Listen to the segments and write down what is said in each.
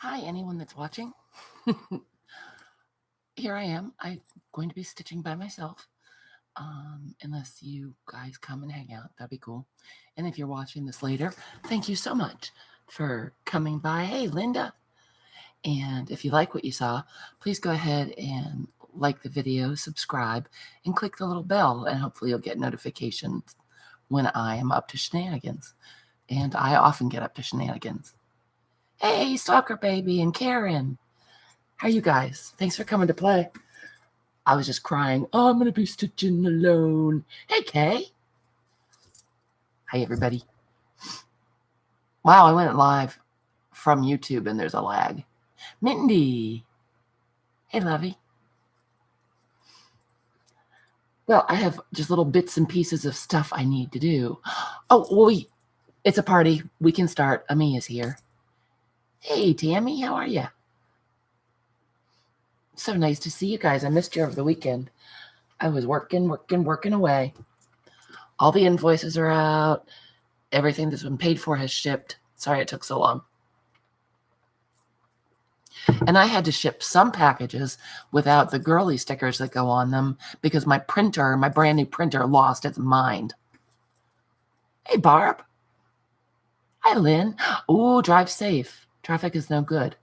Hi, anyone that's watching. Here I am. I'm going to be stitching by myself. Unless you guys come and hang out, that'd be cool. And if you're watching this later, thank you so much for coming by. Hey, Linda. And if you like what you saw, please go ahead and like the video, subscribe, and click the little bell, and hopefully you'll get notifications when I am up to shenanigans. And I often get up to shenanigans. Hey, Stalker Baby and Karen. How are you guys? Thanks for coming to play. I was just crying. Oh, I'm going to be stitching alone. Hey, Kay. Hi, everybody. Wow, I went live from YouTube and there's a lag. Mindy. Hey, Lovey. Well, I have just little bits and pieces of stuff I need to do. Oh, wait. It's a party. We can start. Amia's here. Hey, Tammy. How are you? So nice to see you guys. I missed you over the weekend. I was working away. All the invoices are out. Everything that's been paid for has shipped. Sorry it took so long. And I had to ship some packages without the girly stickers that go on them because my printer, my brand new printer, lost its mind. Hey, Barb. Hi, Lynn. Ooh, drive safe. Traffic is no good.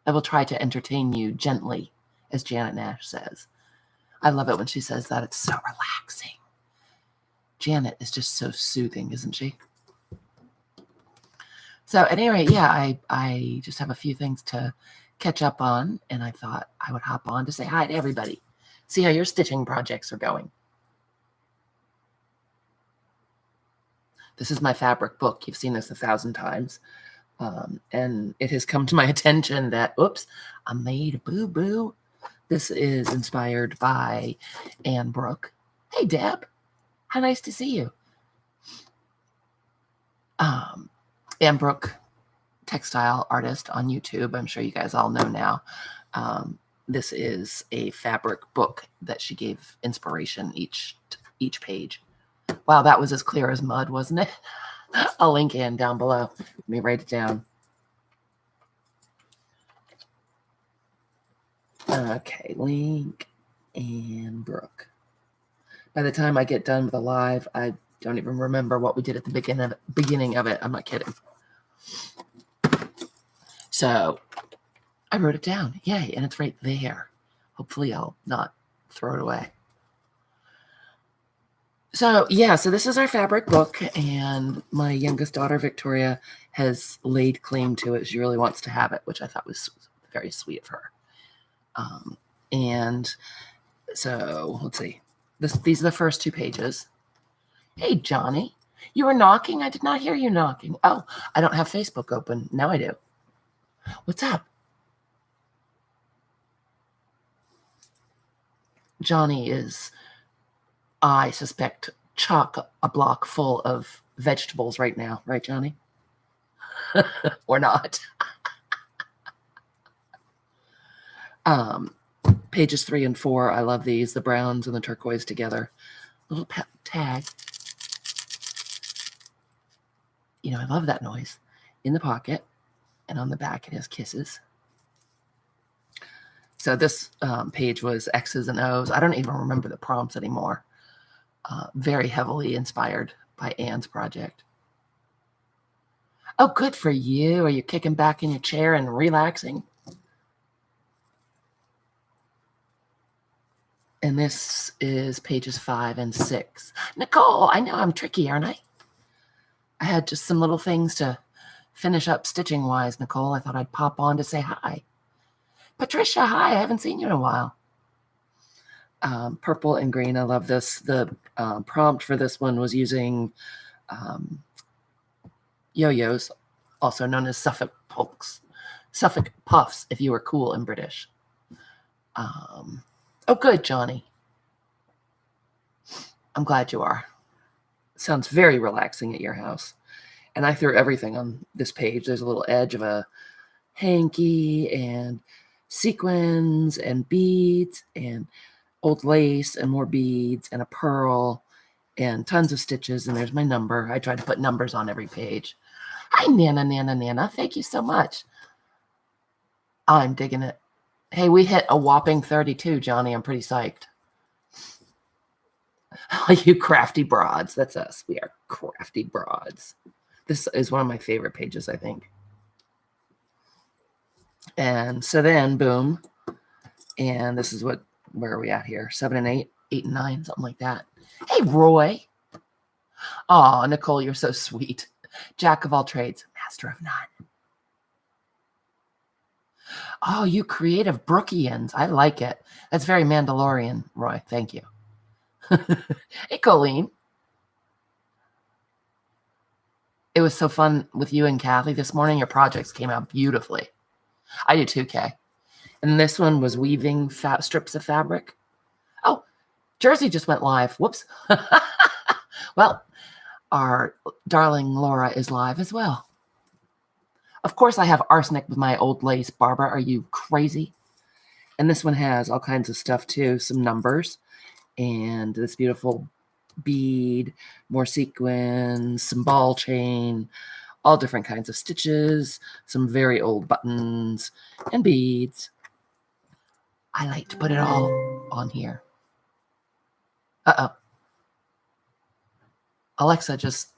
I will try to entertain you gently, as Janet Nash says. I love it when she says that. It's so relaxing. Janet is just so soothing, isn't she? So at any rate, yeah, I just have a few things to catch up on, and I thought I would hop on to say hi to everybody. See how your stitching projects are going. This is my fabric book. You've seen this 1,000 times. And it has come to my attention that, oops, I made a boo-boo. This is inspired by Anne Brooke. Hey, Deb. How nice to see you. Anne Brooke, textile artist on YouTube. I'm sure you guys all know now. This is a fabric book that she gave inspiration each page. Wow, that was as clear as mud, wasn't it? I'll link in down below. Let me write it down. Okay, link and Brooke. By the time I get done with the live, I don't even remember what we did at the beginning of it. I'm not kidding. So I wrote it down. Yay, and it's right there. Hopefully I'll not throw it away. So, yeah, so this is our fabric book, and my youngest daughter, Victoria, has laid claim to it. She really wants to have it, which I thought was very sweet of her. And so, let's see. These are the first 2 pages. Hey, Johnny. You were knocking? I did not hear you knocking. Oh, I don't have Facebook open. Now I do. What's up? Johnny is, I suspect, chock a block full of vegetables right now. Right, Johnny? Or not. Pages 3 and 4, I love these. The browns and the turquoise together. Little tag. You know, I love that noise. In the pocket. And on the back, it has kisses. So this page was X's and O's. I don't even remember the prompts anymore. Very heavily inspired by Anne's project. Oh, good for you. Are you kicking back in your chair and relaxing? And this is pages 5 and 6. Nicole, I know I'm tricky, aren't I? I had just some little things to finish up stitching-wise, Nicole. I thought I'd pop on to say hi. Patricia, hi. I haven't seen you in a while. Purple and green. I love this. The prompt for this one was using yo-yos, also known as Suffolk puffs, if you were cool in British. Oh, good, Johnny. I'm glad you are. Sounds very relaxing at your house. And I threw everything on this page. There's a little edge of a hanky and sequins and beads and old lace and more beads and a pearl and tons of stitches. And there's my number. I tried to put numbers on every page. Hi, Nana. Thank you so much. I'm digging it. Hey, we hit a whopping 32, Johnny. I'm pretty psyched. You crafty broads. That's us. We are crafty broads. This is one of my favorite pages, I think. And so then, boom. And this is where are we at here? 7 and 8, 8 and 9, something like that. Hey, Roy. Oh, Nicole, you're so sweet. Jack of all trades, master of none. Oh, you creative Brookians. I like it. That's very Mandalorian, Roy. Thank you. Hey, Colleen. It was so fun with you and Kathy this morning. Your projects came out beautifully. I did too, Kay. And this one was weaving strips of fabric. Oh, Jersey just went live. Whoops. Well, our darling Laura is live as well. Of course, I have arsenic with my old lace. Barbara, are you crazy? And this one has all kinds of stuff too. Some numbers and this beautiful bead, more sequins, some ball chain, all different kinds of stitches, some very old buttons and beads. I like to put it all on here. Uh-oh. Alexa just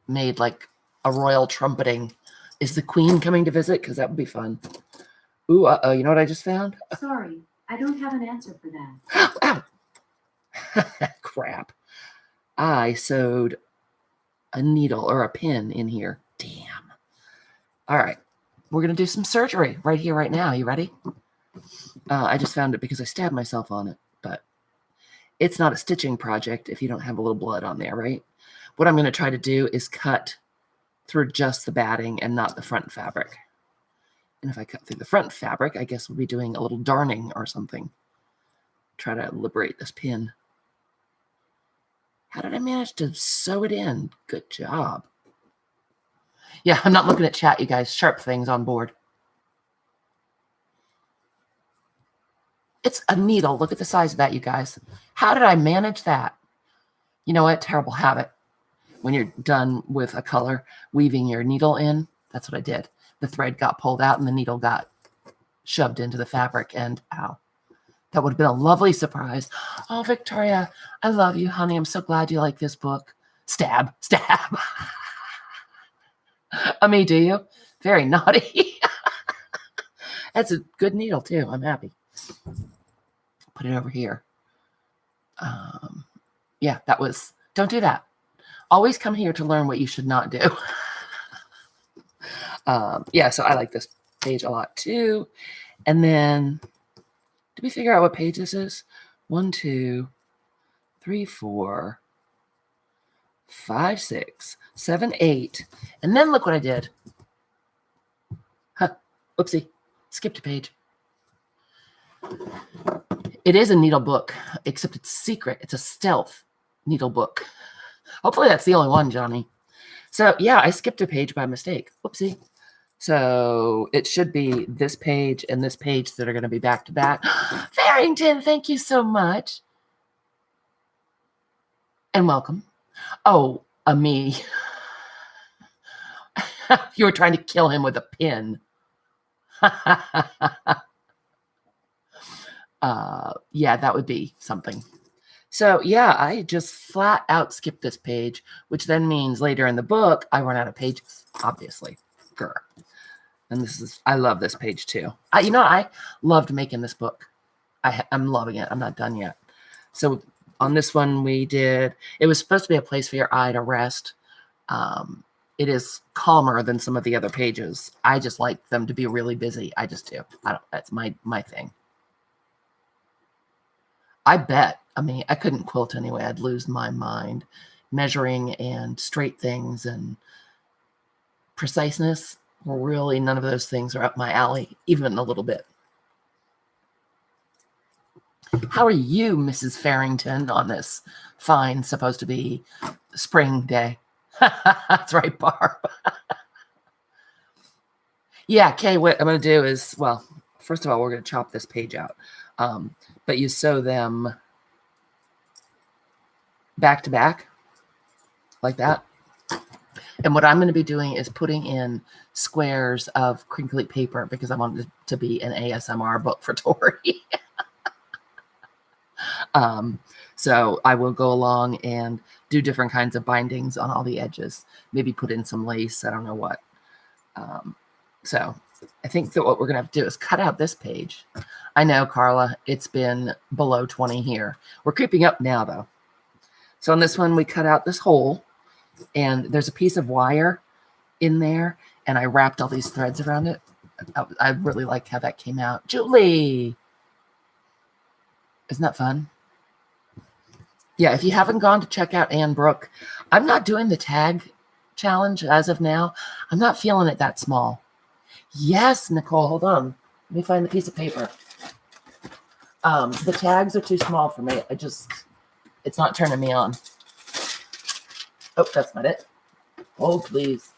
made like a royal trumpeting. Is the queen coming to visit? Because that would be fun. Ooh, uh-oh. You know what I just found? Sorry, I don't have an answer for that. Ow. Crap. I sewed a needle or a pin in here. Damn. All right. We're going to do some surgery right here, right now. You ready? I just found it because I stabbed myself on it, but it's not a stitching project if you don't have a little blood on there, right? What I'm going to try to do is cut through just the batting and not the front fabric. And if I cut through the front fabric, I guess we'll be doing a little darning or something. Try to liberate this pin. How did I manage to sew it in? Good job. Yeah, I'm not looking at chat, you guys. Sharp things on board. It's a needle. Look at the size of that, you guys. How did I manage that? You know what? Terrible habit. When you're done with a color, weaving your needle in, that's what I did. The thread got pulled out and the needle got shoved into the fabric, and ow. That would have been a lovely surprise. Oh, Victoria, I love you, honey. I'm so glad you like this book. Stab, stab. Me, do you? Very naughty. That's a good needle, too. I'm happy. Put it over here. Yeah, that was, don't do that. Always come here to learn what you should not do. Yeah, so I like this page a lot, too. And then, did we figure out what page this is? 1, 2, 3, 4, 5, 6, 7, 8. And then look what I did. Huh. Oopsie. Skipped a page. It is a needle book, except it's secret. It's a stealth needle book. Hopefully that's the only one, Johnny. So, yeah, I skipped a page by mistake. Whoopsie. So it should be this page and this page that are going to be back to back. Farrington, thank you so much. And welcome. Oh, me. You were trying to kill him with a pin. Yeah, that would be something. So, yeah, I just flat out skipped this page, which then means later in the book, I run out of pages, obviously. Grr. And this is, I love this page too. I loved making this book. I'm loving it. I'm not done yet. So on this one we did, it was supposed to be a place for your eye to rest. It is calmer than some of the other pages. I just like them to be really busy. I just do. That's my thing. I bet. I mean, I couldn't quilt anyway. I'd lose my mind. Measuring and straight things and preciseness. Well, really, none of those things are up my alley, even a little bit. How are you, Mrs. Farrington, on this fine, supposed to be spring day? That's right, Barb. Yeah, Kay, what I'm going to do is, well, first of all, we're going to chop this page out. But you sew them back to back, like that. And what I'm going to be doing is putting in squares of crinkly paper because I want it to be an ASMR book for Tori. So I will go along and do different kinds of bindings on all the edges. Maybe put in some lace. I don't know what. So I think that what we're going to have to do is cut out this page. I know, Carla, it's been below 20 here. We're creeping up now, though. So on this one, we cut out this hole, and there's a piece of wire in there, and I wrapped all these threads around it. I really like how that came out. Julie! Isn't that fun? Yeah, if you haven't gone to check out Anne Brooke, I'm not doing the tag challenge as of now. I'm not feeling it that small. Yes, Nicole, hold on. Let me find the piece of paper. The tags are too small for me. It's not turning me on. Oh, that's not it. Hold, please.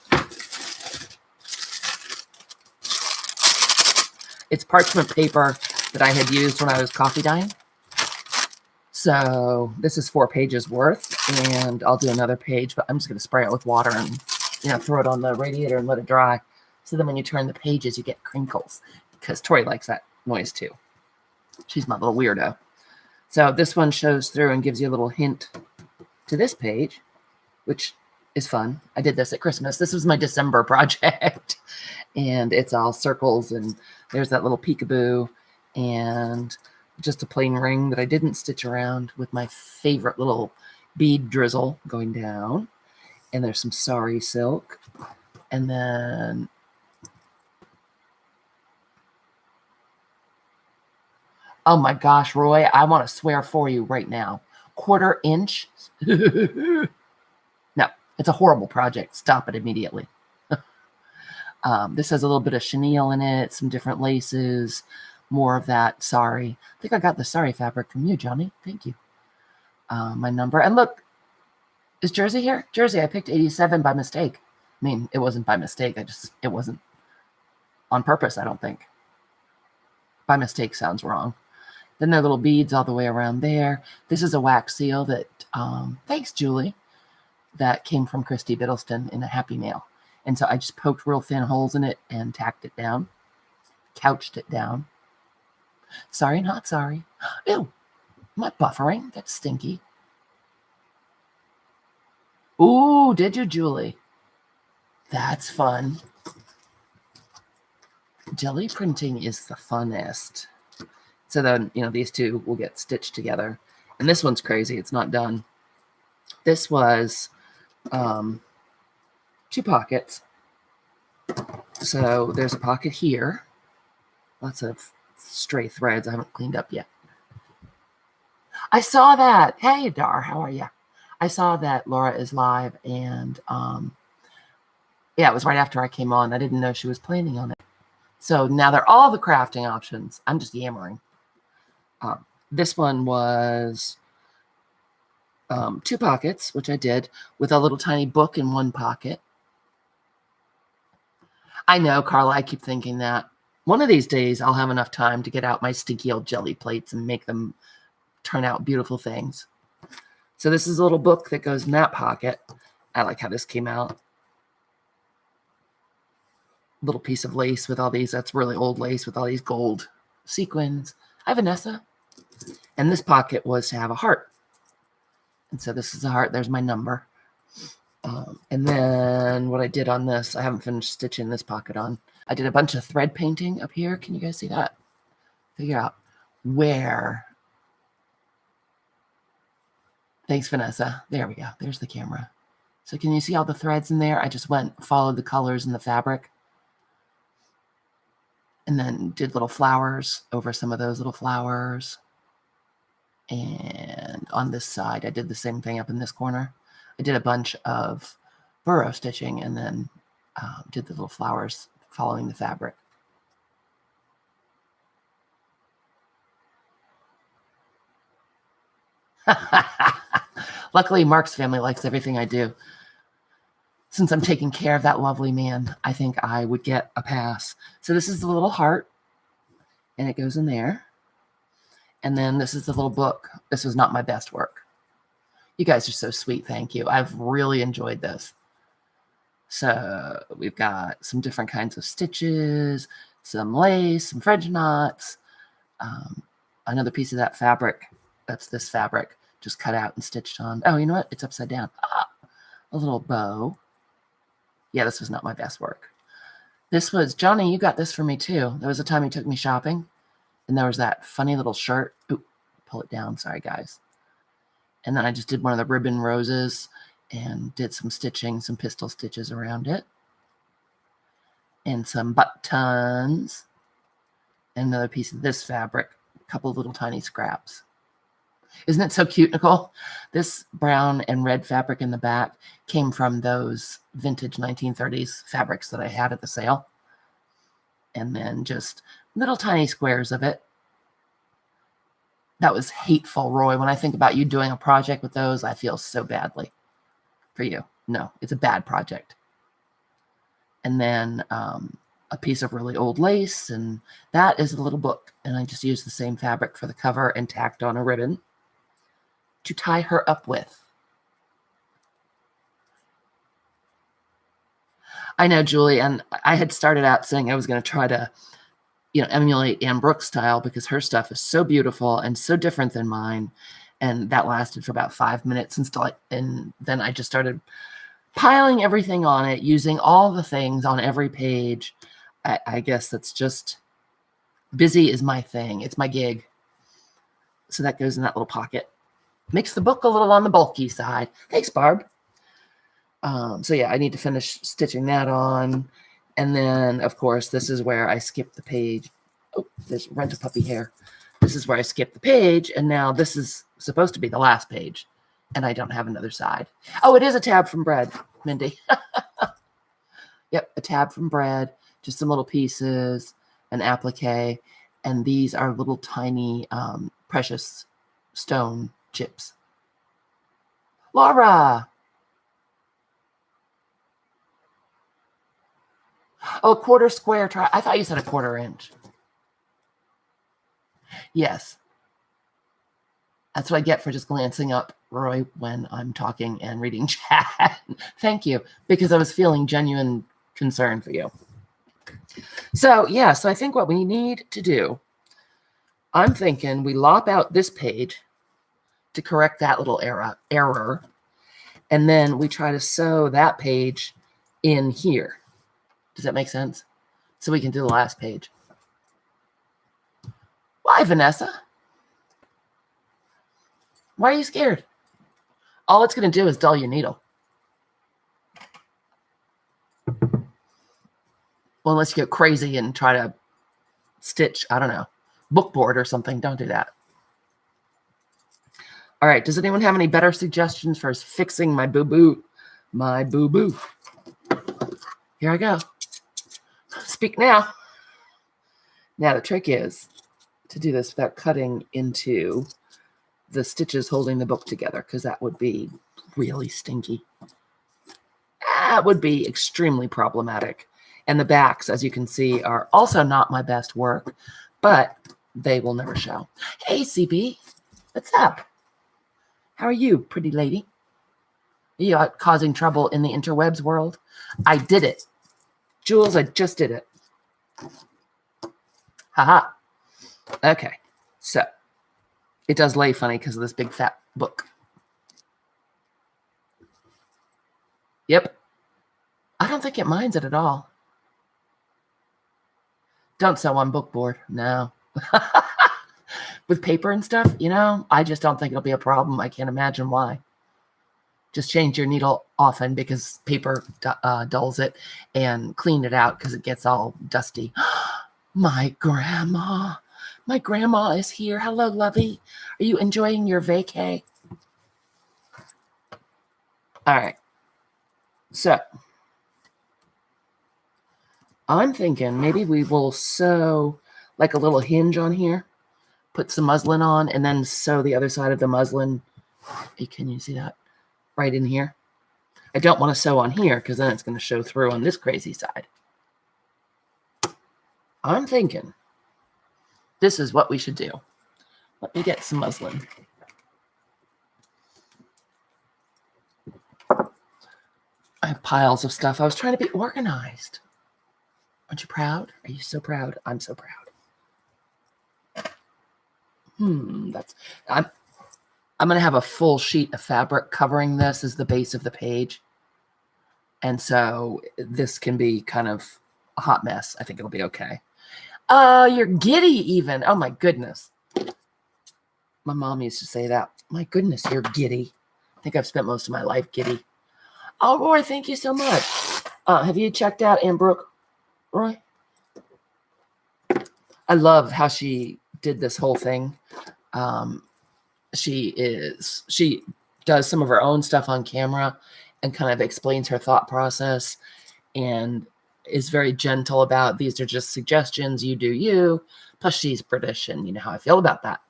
It's parchment paper that I had used when I was coffee dyeing. So this is 4 pages worth, and I'll do another page, but I'm just going to spray it with water and throw it on the radiator and let it dry. So then when you turn the pages, you get crinkles, because Tori likes that noise too. She's my little weirdo. So this one shows through and gives you a little hint to this page, which is fun. I did this at Christmas. This was my December project, and it's all circles, and there's that little peekaboo, and just a plain ring that I didn't stitch around with my favorite little bead drizzle going down. And there's some sari silk. And then oh my gosh, Roy, I want to swear for you right now. 1/4 inch. No, it's a horrible project. Stop it immediately. This has a little bit of chenille in it, some different laces, more of that sari. I think I got the sari fabric from you, Johnny. Thank you. My number. And look, is Jersey here? Jersey, I picked 87 by mistake. I mean, it wasn't by mistake. It wasn't on purpose, I don't think. By mistake sounds wrong. Then there are little beads all the way around there. This is a wax seal that, thanks, Julie, that came from Christy Biddleston in a Happy Mail. And so I just poked real thin holes in it and tacked it down, couched it down. Sorry, not sorry. Ew, am I buffering? That's stinky. Ooh, did you, Julie? That's fun. Jelly printing is the funnest. So then, these two will get stitched together. And this one's crazy. It's not done. This was 2 pockets. So there's a pocket here. Lots of stray threads I haven't cleaned up yet. I saw that. Hey, Dar, how are you? I saw that Laura is live, and yeah, it was right after I came on. I didn't know she was planning on it. So now they're all the crafting options. I'm just yammering. This one was 2 pockets, which I did, with a little tiny book in one pocket. I know, Carla, I keep thinking that. One of these days, I'll have enough time to get out my stinky old jelly plates and make them turn out beautiful things. So this is a little book that goes in that pocket. I like how this came out. Little piece of lace with all these. That's really old lace with all these gold sequins. Hi, Vanessa. And this pocket was to have a heart. And so this is a heart. There's my number. And then what I did on this, I haven't finished stitching this pocket on. I did a bunch of thread painting up here. Can you guys see that? Figure out where. Thanks, Vanessa. There we go. There's the camera. So can you see all the threads in there? I just followed the colors in the fabric. And then did little flowers over some of those little flowers. And on this side, I did the same thing up in this corner. I did a bunch of burrow stitching and then did the little flowers following the fabric. Luckily, Mark's family likes everything I do. Since I'm taking care of that lovely man, I think I would get a pass. So this is the little heart, and it goes in there. And then this is the little book. This was not my best work. You guys are so sweet. Thank you. I've really enjoyed this. So we've got some different kinds of stitches, some lace, some French knots, another piece of that fabric. That's this fabric just cut out and stitched on. Oh, you know what? It's upside down. A little bow. Yeah, this was not my best work. This was, Johnny, you got this for me too. There was a time you took me shopping, and there was that funny little shirt. Ooh, pull it down. Sorry, guys. And then I just did one of the ribbon roses and did some stitching, some pistol stitches around it. And some buttons. And another piece of this fabric. A couple of little tiny scraps. Isn't it so cute, Nicole? This brown and red fabric in the back came from those vintage 1930s fabrics that I had at the sale. And then just little tiny squares of it. That was hateful, Roy. When I think about you doing a project with those, I feel so badly for you. No, it's a bad project. And then a piece of really old lace, and that is a little book. And I just used the same fabric for the cover and tacked on a ribbon to tie her up with. I know, Julie, and I had started out saying I was going to try to, emulate Anne Brooks' style because her stuff is so beautiful and so different than mine. And that lasted for about 5 minutes and then I just started piling everything on it, using all the things on every page. I guess that's just, busy is my thing. It's my gig. So that goes in that little pocket. Makes the book a little on the bulky side. Thanks, Barb. So yeah, I need to finish stitching that on. And then, of course, this is where I skip the page. Oh, there's Rent-A-Puppy hair. This is where I skip the page. And now this is supposed to be the last page. And I don't have another side. Oh, it is a tab from Bread, Mindy. Yep, a tab from Bread. Just some little pieces, an applique. And these are little tiny precious stone chips. Laura! Oh, a quarter square. I thought you said a quarter inch. Yes. That's what I get for just glancing up, Roy, when I'm talking and reading chat. Thank you, because I was feeling genuine concern for you. So, yeah, so I think what we need to do, I'm thinking we lop out this page to correct that little error, and then we try to sew that page in here. Does that make sense? So we can do the last page. Why, Vanessa? Why are you scared? All it's going to do is dull your needle. Well, unless you go crazy and try to stitch, I don't know, bookboard or something. Don't do that. All right. Does anyone have any better suggestions for fixing my boo-boo? My boo-boo. Here I go. Speak now. Now, the trick is to do this without cutting into the stitches holding the book together, because that would be really stinky. That would be extremely problematic. And the backs, as you can see, are also not my best work, but they will never show. Hey, CB, what's up? How are you, pretty lady? Are you out causing trouble in the interwebs world? I did it. Jules, I just did it. Haha. Okay, so it does lay funny because of this big fat book. Yep. I don't think it minds it at all. Don't sew on bookboard. No. With paper and stuff, I just don't think it'll be a problem. I can't imagine why. Just change your needle often because paper dulls it, and clean it out because it gets all dusty. My grandma. My grandma is here. Hello, lovey. Are you enjoying your vacay? All right. So, I'm thinking maybe we will sew like a little hinge on here, put some muslin on, and then sew the other side of the muslin. Hey, can you see that? Right in here. I don't want to sew on here because then it's going to show through on this crazy side. I'm thinking this is what we should do. Let me get some muslin. have piles of stuff. I was trying to be organized. Aren't you proud? Are you so proud? I'm so proud. I'm going to have a full sheet of fabric covering this as the base of the page. And so this can be kind of a hot mess. I think it'll be okay. You're giddy even. Oh my goodness. My mom used to say that. My goodness, you're giddy. I think I've spent most of my life giddy. Oh, Roy, thank you so much. Have you checked out Ann Brooke, Roy? I love how she did this whole thing. She does some of her own stuff on camera and kind of explains her thought process and is very gentle about these are just suggestions, you do you. Plus she's British and you know how I feel about that.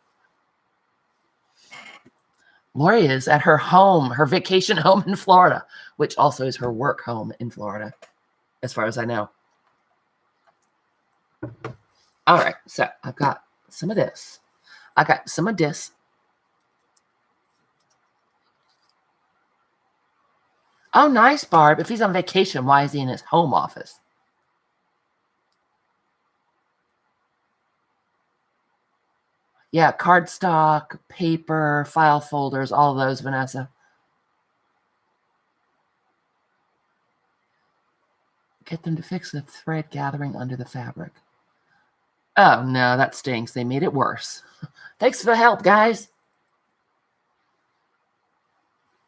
Lori is at her home, her vacation home in Florida, which also is her work home in Florida, as far as I know. All right, so I've got some of this. I got some of this. Oh, nice, Barb. If he's on vacation, why is he in his home office? Yeah, cardstock, paper, file folders, all those, Vanessa. Get them to fix the thread gathering under the fabric. Oh, no, that stinks. They made it worse. Thanks for the help, guys.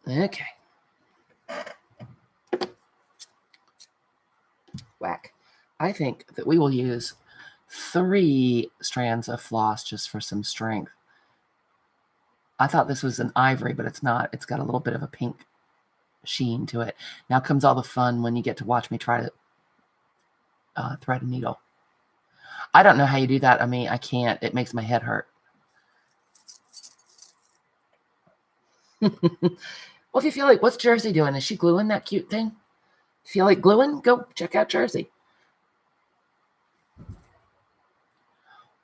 Okay. Whack. I think that we will use 3 strands of floss just for some strength. I thought this was an ivory, but it's not. It's got a little bit of a pink sheen to it. Now comes all the fun when you get to watch me try to thread a needle. I don't know how you do that. I mean, I can't. It makes my head hurt. Well, if you feel like, what's Jersey doing? Is she gluing that cute thing? Feel like gluing? Go check out Jersey.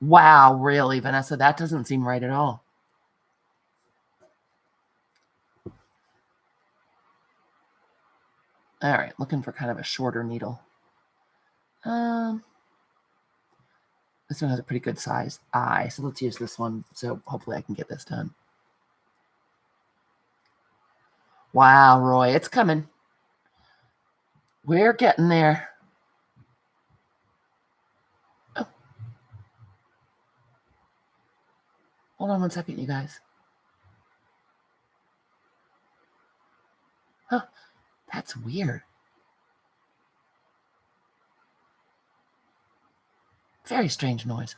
Wow, really, Vanessa? That doesn't seem right at all. All right, looking for kind of a shorter needle. This one has a pretty good sized eye, so let's use this one. So hopefully I can get this done. Wow, Roy, it's coming. We're getting there. Oh. Hold on one second, you guys. Huh, that's weird. Very strange noise.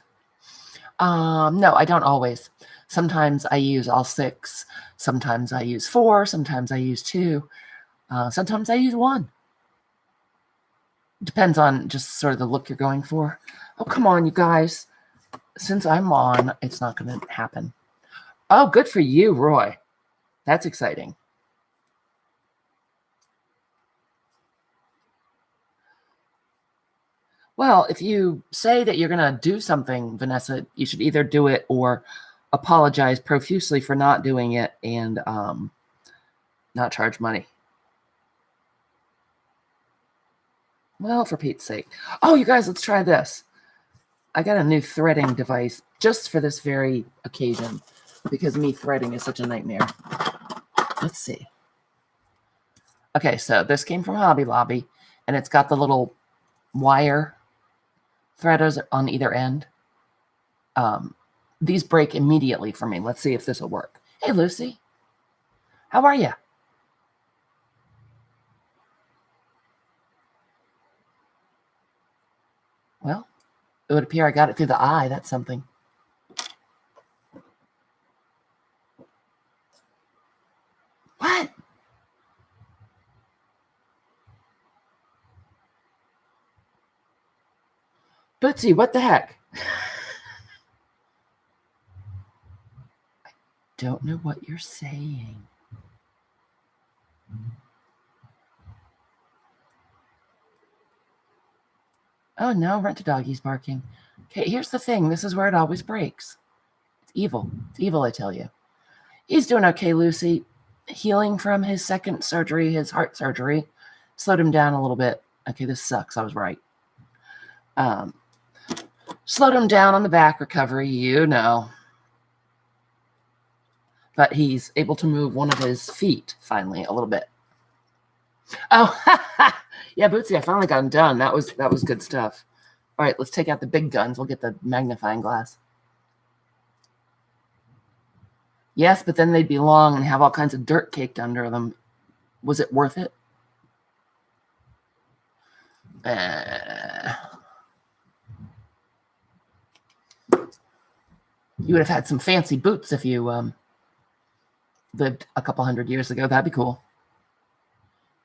No, I don't always. Sometimes I use all 6. Sometimes I use 4. Sometimes I use 2. Sometimes I use 1. Depends on just sort of the look you're going for. Oh, come on, you guys. Since I'm on, it's not going to happen. Oh, good for you, Roy. That's exciting. Well, if you say that you're going to do something, Vanessa, you should either do it or apologize profusely for not doing it and not charge money. Well, for Pete's sake. Oh, you guys, let's try this. I got a new threading device just for this very occasion because me threading is such a nightmare. Let's see. Okay, so this came from Hobby Lobby, and it's got the little wire threaders on either end. These break immediately for me. Let's see if this will work. Hey, Lucy. How are you? Well, it would appear I got it through the eye. That's something. What? Bootsy, what the heck? I don't know what you're saying. Oh no, Rent-A-Doggy's barking. Okay, here's the thing. This is where it always breaks. It's evil. It's evil, I tell you. He's doing okay, Lucy. Healing from his second surgery, his heart surgery. slowed him down a little bit. Okay, this sucks. I was right. Slowed him down on the back recovery, you know. But he's able to move one of his feet finally a little bit. Oh, yeah, Bootsy, I finally got him done. That was good stuff. All right, let's take out the big guns. We'll get the magnifying glass. Yes, but then they'd be long and have all kinds of dirt caked under them. Was it worth it? You would have had some fancy boots if you lived a couple hundred years ago. That'd be cool.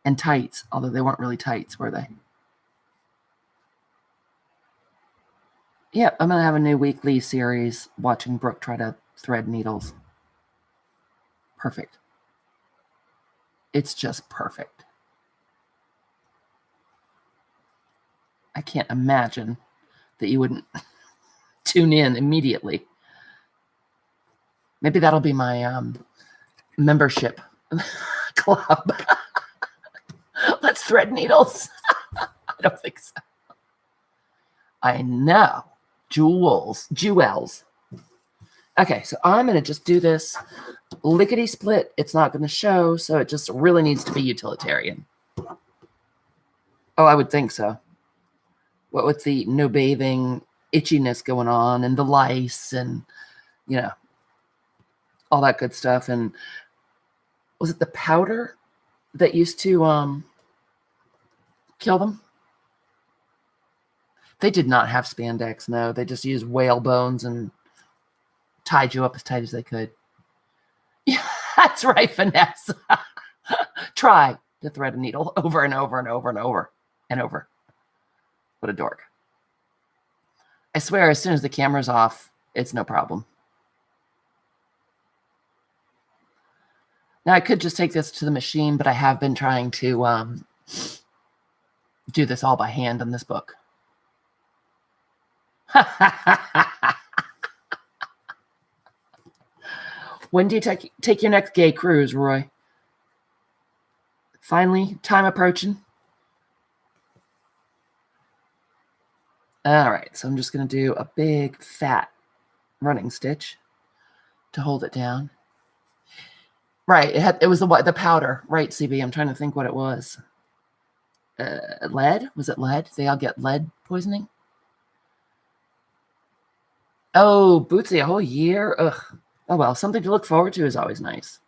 And tights, although they weren't really tights, were they? Yep, I'm going to have a new weekly series watching Brooke try to thread needles. Perfect. It's just perfect. I can't imagine that you wouldn't tune in immediately. Maybe that'll be my membership club. Let's thread needles. I don't think so. I know. Jewels. Okay, so I'm going to just do this lickety split. It's not going to show, so it just really needs to be utilitarian. Oh, I would think so. What with the no bathing itchiness going on and the lice and, you know, all that good stuff. And was it the powder that used to kill them? They did not have spandex, no. They just used whale bones and tied you up as tight as they could. Yeah, that's right, Vanessa. Try to thread a needle over and over and over and over and over. What a dork. I swear, as soon as the camera's off, it's no problem. Now, I could just take this to the machine, but I have been trying to do this all by hand in this book. When do you take your next gay cruise, Roy? Finally, time approaching. All right, so I'm just going to do a big, fat running stitch to hold it down. Right, it was the powder, right, CB? I'm trying to think what it was. Lead? Was it lead? They all get lead poisoning? Oh, Bootsy, a whole year? Ugh. Oh, well, something to look forward to is always nice.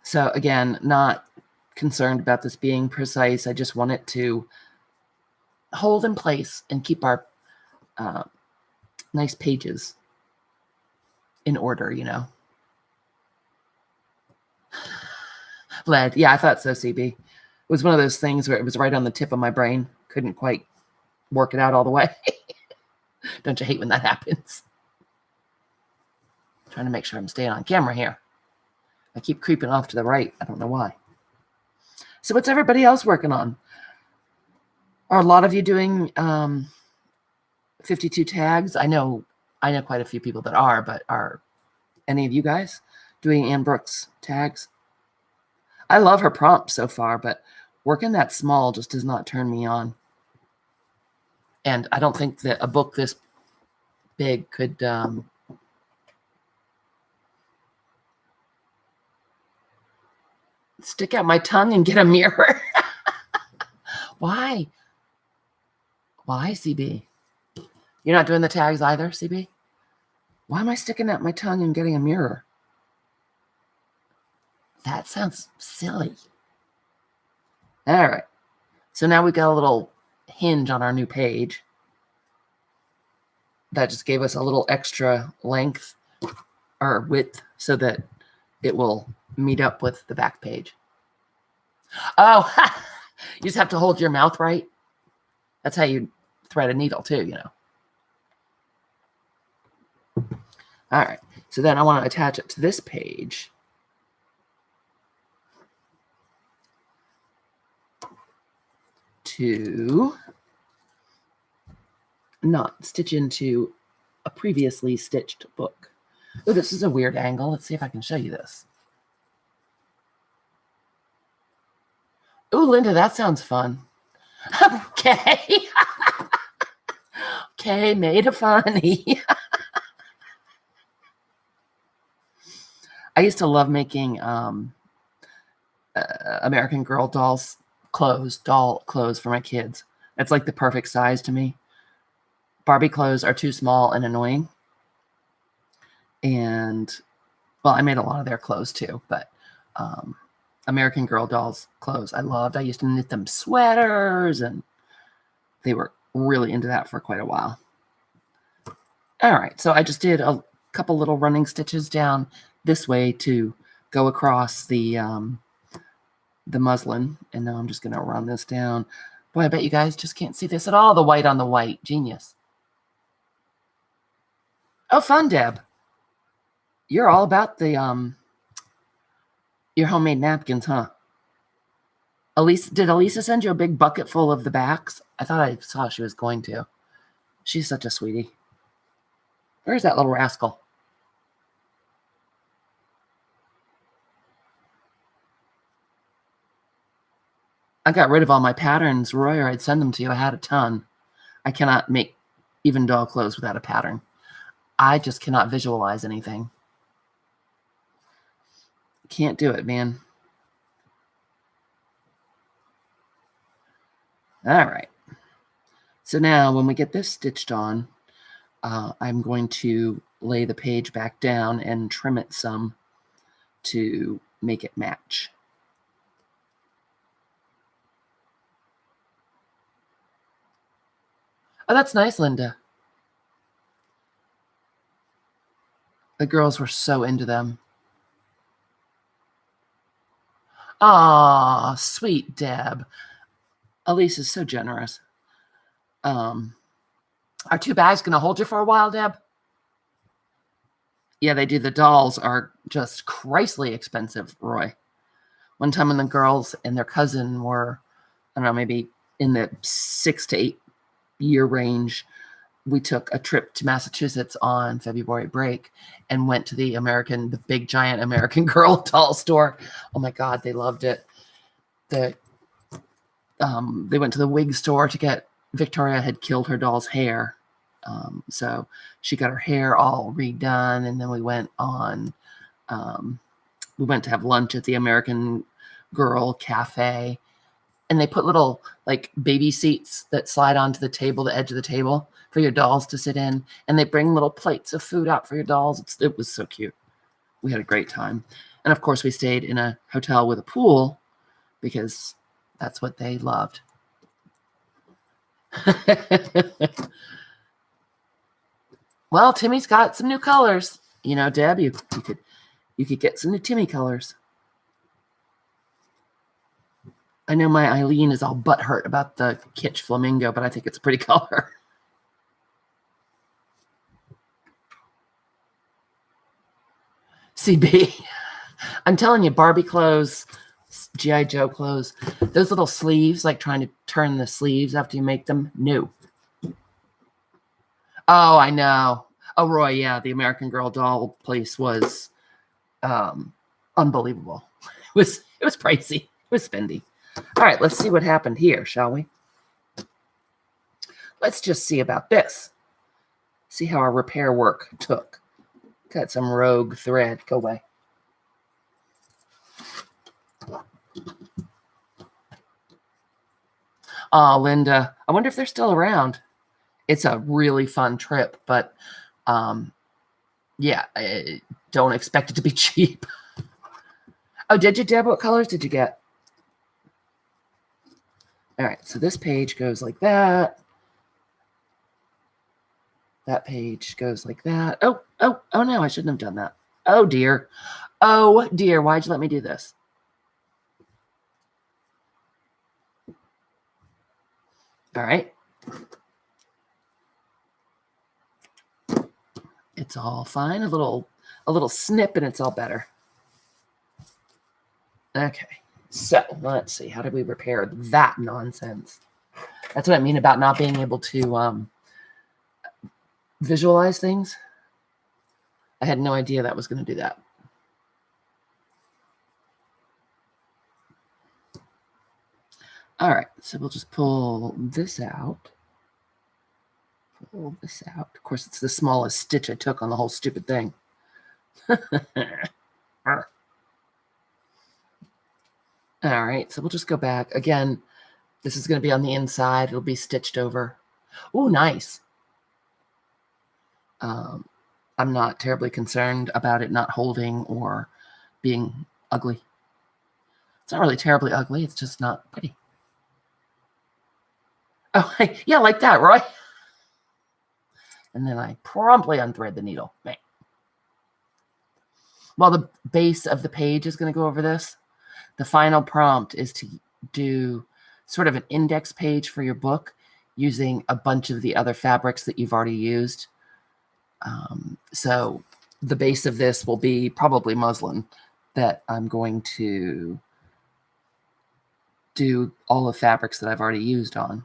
So, again, not concerned about this being precise. I just want it to hold in place and keep our nice pages in order, you know. Lead. Yeah, I thought so, CB. It was one of those things where it was right on the tip of my brain. Couldn't quite work it out all the way. Don't you hate when that happens? Trying to make sure I'm staying on camera here. I keep creeping off to the right. I don't know why. So what's everybody else working on? Are a lot of you doing 52 tags? I know quite a few people that are, but are any of you guys doing Anne Brooks tags? I love her prompts so far, but working that small just does not turn me on. And I don't think that a book this big could stick out my tongue and get a mirror. Why? Why, CB? You're not doing the tags either, CB? Why am I sticking out my tongue and getting a mirror? That sounds silly. All right. So now we've got a little hinge on our new page. That just gave us a little extra length or width so that it will meet up with the back page. Oh, you just have to hold your mouth right. That's how you thread a needle too, you know. All right. So then I want to attach it to this page. To not stitch into a previously stitched book. Oh, this is a weird angle. Let's see if I can show you this. Oh, Linda, that sounds fun. Okay. Okay, made of funny. I used to love making American Girl doll clothes for my kids. It's like the perfect size to me. Barbie clothes are too small and annoying. And, well, I made a lot of their clothes too, but American Girl dolls clothes I loved. I used to knit them sweaters, and they were really into that for quite a while. All right, so I just did a couple little running stitches down this way to go across the muslin, and now I'm just going to run this down. Boy, I bet you guys just can't see this at all, the white on the white. Genius. Oh, fun, Deb. You're all about the your homemade napkins, huh? Did Elisa send you a big bucket full of the backs? I thought I saw she was going to. She's such a sweetie. Where's that little rascal? I got rid of all my patterns, Roy, or I'd send them to you. I had a ton. I cannot make even doll clothes without a pattern. I just cannot visualize anything. Can't do it, man. All right. So now when we get this stitched on, I'm going to lay the page back down and trim it some to make it match. Oh, that's nice, Linda. The girls were so into them. Aw, sweet Deb. Elise is so generous. Are 2 bags going to hold you for a while, Deb? Yeah, they do. The dolls are just Christly expensive, Roy. One time when the girls and their cousin were, I don't know, maybe in the 6 to 8 year range, we took a trip to Massachusetts on February break and went to the big giant American Girl doll store. Oh my God, they loved it. They went to the wig store to get, Victoria had killed her doll's hair. So she got her hair all redone, and then we went to have lunch at the American Girl Cafe, and they put little like baby seats that slide onto the table, the edge of the table for your dolls to sit in, and they bring little plates of food out for your dolls. It was so cute. We had a great time. And of course we stayed in a hotel with a pool because that's what they loved. Well, Timmy's got some new colors. You know, Deb, you could get some new Timmy colors. I know my Eileen is all butthurt about the kitsch flamingo, but I think it's a pretty color. CB. I'm telling you, Barbie clothes, G.I. Joe clothes, those little sleeves, like trying to turn the sleeves after you make them, no. Oh, I know. Oh, Roy, yeah, the American Girl doll place was unbelievable. It was pricey. It was spendy. All right, let's see what happened here, shall we? Let's just see about this. See how our repair work took. Got some rogue thread. Go away. Oh, Linda, I wonder if they're still around. It's a really fun trip, but yeah, I don't expect it to be cheap. Oh, did you, Deb? What colors did you get? All right, so this page goes like that. That page goes like that. Oh, no, I shouldn't have done that. Oh, dear. Oh, dear, why'd you let me do this? All right. It's all fine. A little snip and it's all better. Okay, so let's see. How did we repair that nonsense? That's what I mean about not being able to visualize things. I had no idea that was going to do that. All right, so we'll just pull this out. Pull this out. Of course, it's the smallest stitch I took on the whole stupid thing. All right, so we'll just go back. Again, this is going to be on the inside. It'll be stitched over. Oh, nice. I'm not terribly concerned about it not holding or being ugly. It's not really terribly ugly. It's just not pretty. Oh, yeah, like that, Roy. And then I promptly unthread the needle. Bang. While the base of the page is going to go over this, the final prompt is to do sort of an index page for your book using a bunch of the other fabrics that you've already used. So the base of this will be probably muslin that I'm going to do all the fabrics that I've already used on.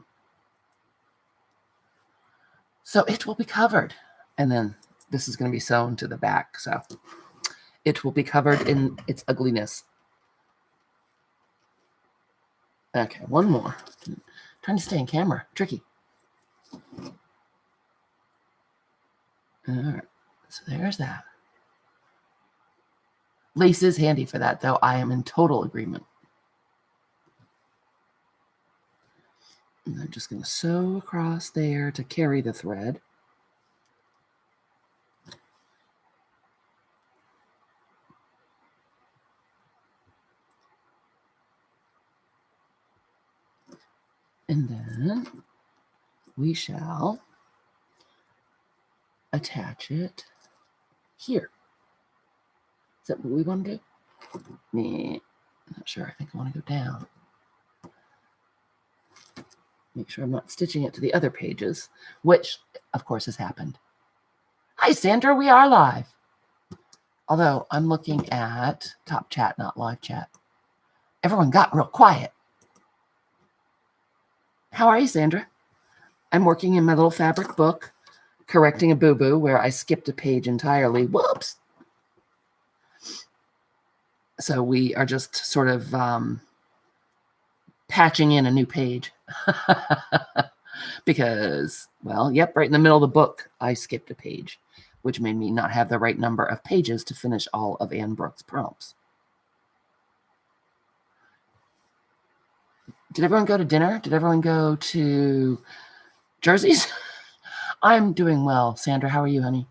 So it will be covered. And then this is going to be sewn to the back. So it will be covered in its ugliness. Okay, one more. I'm trying to stay in camera. Tricky. All right. So there's that. Lace is handy for that, though. I am in total agreement. And I'm just going to sew across there to carry the thread. And then we shall attach it here. Is that what we want to do? Nah, not sure. I think I want to go down. Make sure I'm not stitching it to the other pages, which, of course, has happened. Hi, Sandra. We are live. Although I'm looking at top chat, not live chat. Everyone got real quiet. How are you, Sandra? I'm working in my little fabric book, correcting a boo-boo where I skipped a page entirely. Whoops. So we are just sort of patching in a new page. Because, well, yep, right in the middle of the book, I skipped a page, which made me not have the right number of pages to finish all of Anne Brooks' prompts. Did everyone go to dinner? Did everyone go to Jersey's? I'm doing well. Sandra, how are you, honey?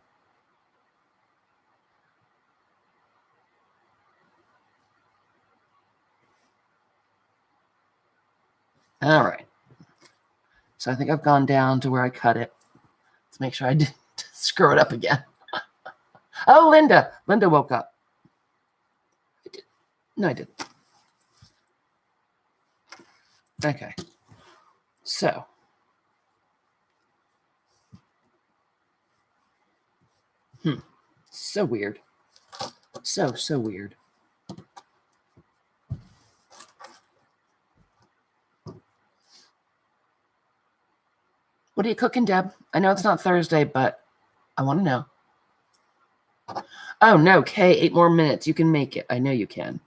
All right. So I think I've gone down to where I cut it. Let's make sure I didn't screw it up again. Oh, Linda. Linda woke up. I did. No, I didn't. Okay. So. So weird. So weird. What are you cooking, Deb? I know it's not Thursday, but I want to know. Oh, no, Kay, 8 more minutes. You can make it. I know you can.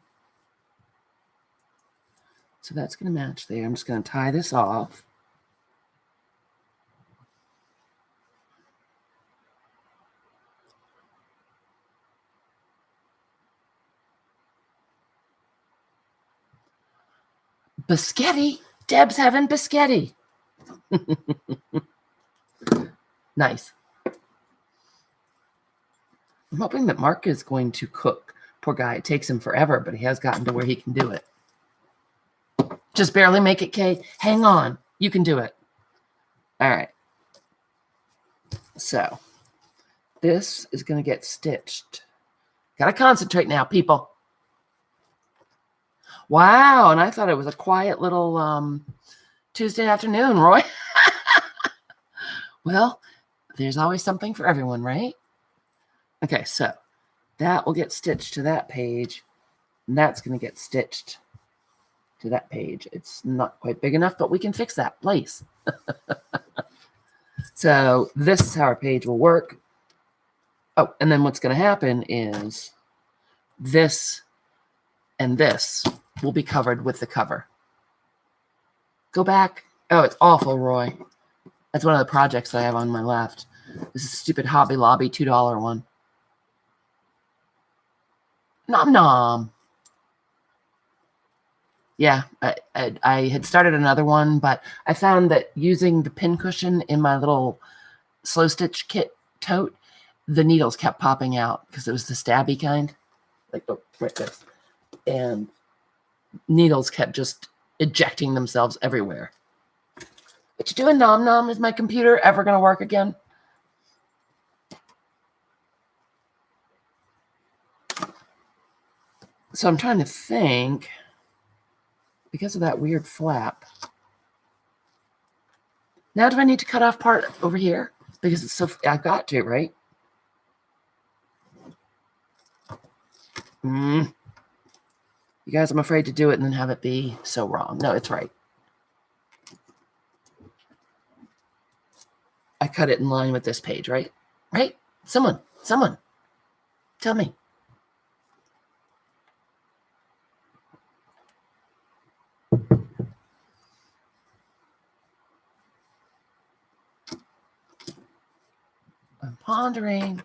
So that's going to match there. I'm just going to tie this off. Biscotti. Deb's having biscotti. Nice. I'm hoping that Mark is going to cook. Poor guy. It takes him forever, but he has gotten to where he can do it. Just barely make it, Kay. Hang on. You can do it. All right. So this is going to get stitched. Got to concentrate now, people. Wow. And I thought it was a quiet little Tuesday afternoon, Roy. Well, there's always something for everyone, right? Okay, so that will get stitched to that page, and that's going to get stitched to that page. It's not quite big enough, but we can fix that place. So this is how our page will work. Oh, and then what's going to happen is this and this will be covered with the cover. Go back. Oh, it's awful, Roy. That's one of the projects that I have on my left. This is stupid Hobby Lobby $2 one. Nom nom. Yeah, I had started another one, but I found that using the pincushion in my little slow stitch kit tote, the needles kept popping out because it was the stabby kind. Like, oh, right this. And needles kept just ejecting themselves everywhere. What you doing, Nom Nom? Is my computer ever going to work again? So I'm trying to think, because of that weird flap. Now do I need to cut off part over here? Because it's so, I've got to, right? You guys, I'm afraid to do it and then have it be so wrong. No, it's right. I cut it in line with this page, right? Right? Someone, tell me. I'm pondering.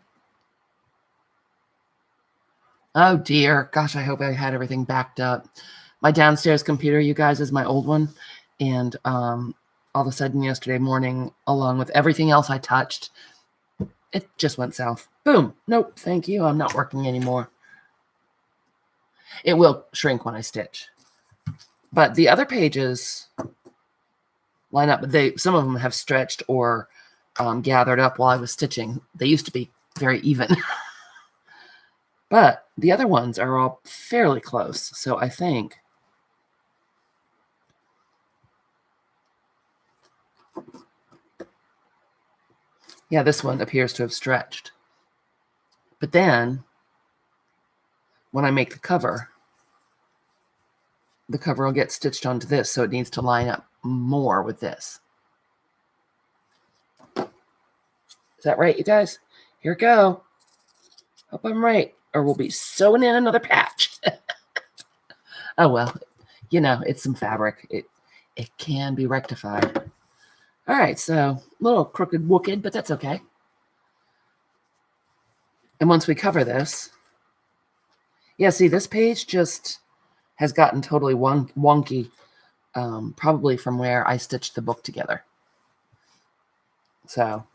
Oh dear. Gosh, I hope I had everything backed up. My downstairs computer, you guys, is my old one. And all of a sudden yesterday morning, along with everything else I touched, it just went south. Boom. Nope. Thank you. I'm not working anymore. It will shrink when I stitch. But the other pages line up. Some of them have stretched or gathered up while I was stitching. They used to be very even. But the other ones are all fairly close. So I think yeah, this one appears to have stretched. But then when I make the cover will get stitched onto this, so it needs to line up more with this. Is that right, you guys? Here we go. Hope I'm right, or we'll be sewing in another patch. Oh, well, you know, it's some fabric. It can be rectified. All right, so a little crooked wooked, but that's okay. And once we cover this, yeah, see, this page just has gotten totally wonky, probably from where I stitched the book together. So,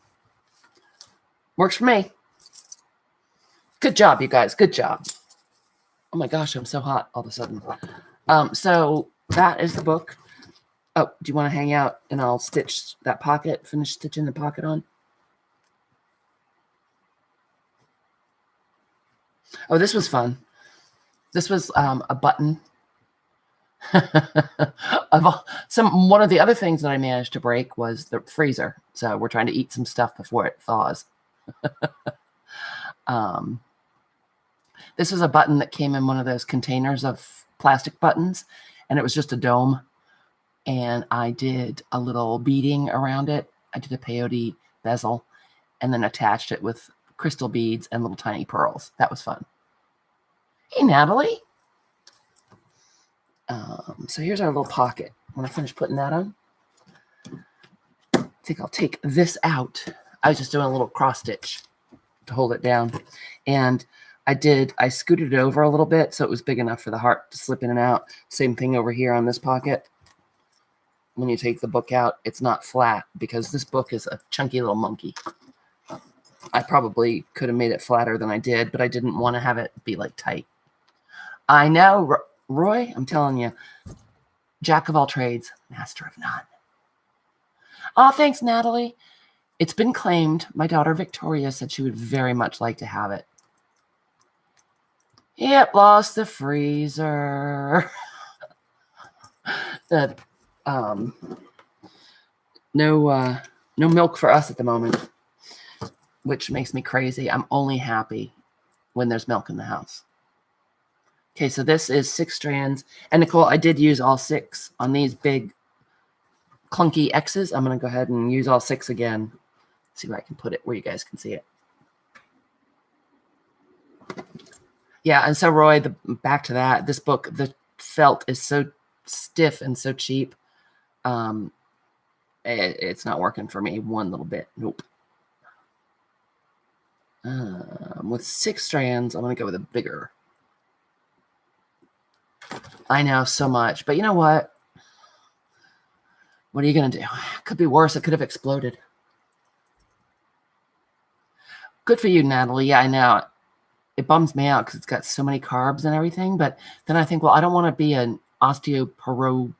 works for me. Good job, you guys. Good job. Oh my gosh, I'm so hot all of a sudden. So that is the book. Oh, do you want to hang out and I'll stitch that pocket, finish stitching the pocket on? Oh, this was fun. This was a button. One of the other things that I managed to break was the freezer. So we're trying to eat some stuff before it thaws. This was a button that came in one of those containers of plastic buttons, and it was just a dome. And I did a little beading around it. I did a peyote bezel and then attached it with crystal beads and little tiny pearls. That was fun. Hey, Natalie. So here's our little pocket. When I finish putting that on, I think I'll take this out. I was just doing a little cross stitch to hold it down. And I scooted it over a little bit so it was big enough for the heart to slip in and out. Same thing over here on this pocket. When you take the book out, it's not flat because this book is a chunky little monkey. I probably could have made it flatter than I did, but I didn't want to have it be like tight. I know, Roy, I'm telling you, jack of all trades, master of none. Oh, thanks, Natalie. It's been claimed. My daughter Victoria said she would very much like to have it. Yep, lost the freezer. No milk for us at the moment, which makes me crazy. I'm only happy when there's milk in the house. Okay, so this is 6 strands. And Nicole, I did use all 6 on these big clunky X's. I'm going to go ahead and use all 6 again. See where I can put it where you guys can see it. Yeah, and so Roy, back to that, this book, the felt is so stiff and so cheap. It's not working for me one little bit. Nope. With 6 strands, I'm going to go with a bigger. I know so much, but you know what? What are you going to do? Could be worse. It could have exploded. Good for you, Natalie. Yeah, I know. It bums me out because it's got so many carbs and everything. But then I think, well, I don't want to be an osteoporosis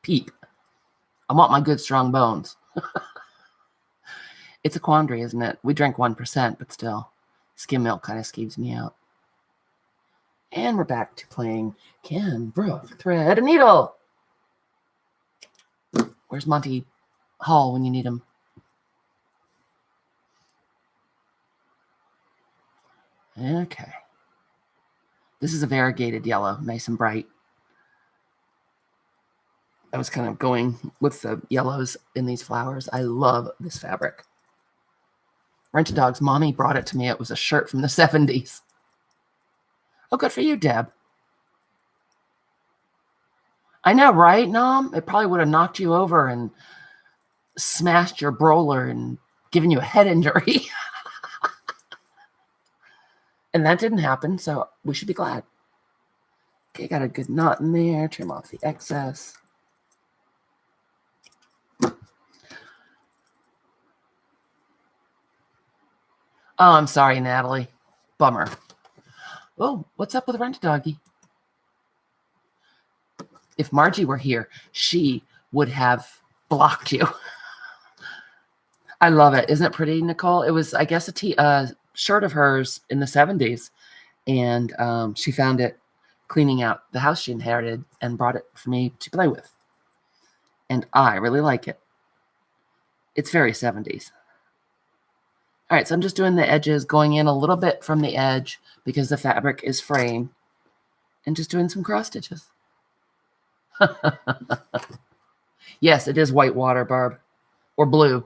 peep. I want my good, strong bones. It's a quandary, isn't it? We drink 1%, but still, skim milk kind of skeeves me out. And we're back to playing Can Brooke Thread a Needle? Where's Monty Hall when you need him? Okay. This is a variegated yellow, nice and bright. I was kind of going with the yellows in these flowers. I love this fabric. Rent-A-Dog's mommy brought it to me. It was a shirt from the 70s. Oh, good for you, Deb. I know, right, Nom? It probably would have knocked you over and smashed your brawler and given you a head injury. And that didn't happen, so we should be glad. Okay, got a good knot in there. Trim off the excess. Oh, I'm sorry, Natalie. Bummer. Oh, what's up with Rent-A-Doggy? If Margie were here, she would have blocked you. I love it. Isn't it pretty, Nicole? It was, I guess, a shirt of hers in the 70s. And she found it cleaning out the house she inherited and brought it for me to play with. And I really like it. It's very 70s. All right, so I'm just doing the edges, going in a little bit from the edge because the fabric is fraying, and just doing some cross stitches. Yes, it is white water, Barb, or blue.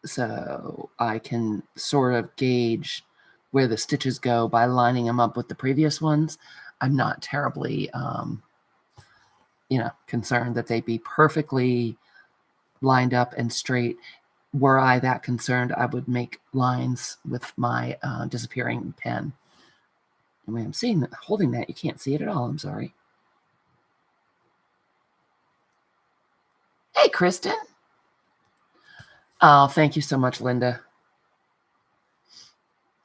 So I can sort of gauge where the stitches go by lining them up with the previous ones. I'm not terribly, concerned that they be perfectly lined up and straight. Were I that concerned, I would make lines with my disappearing pen. And when I'm holding that, you can't see it at all. I'm sorry. Hey, Kristen. Oh, thank you so much, Linda.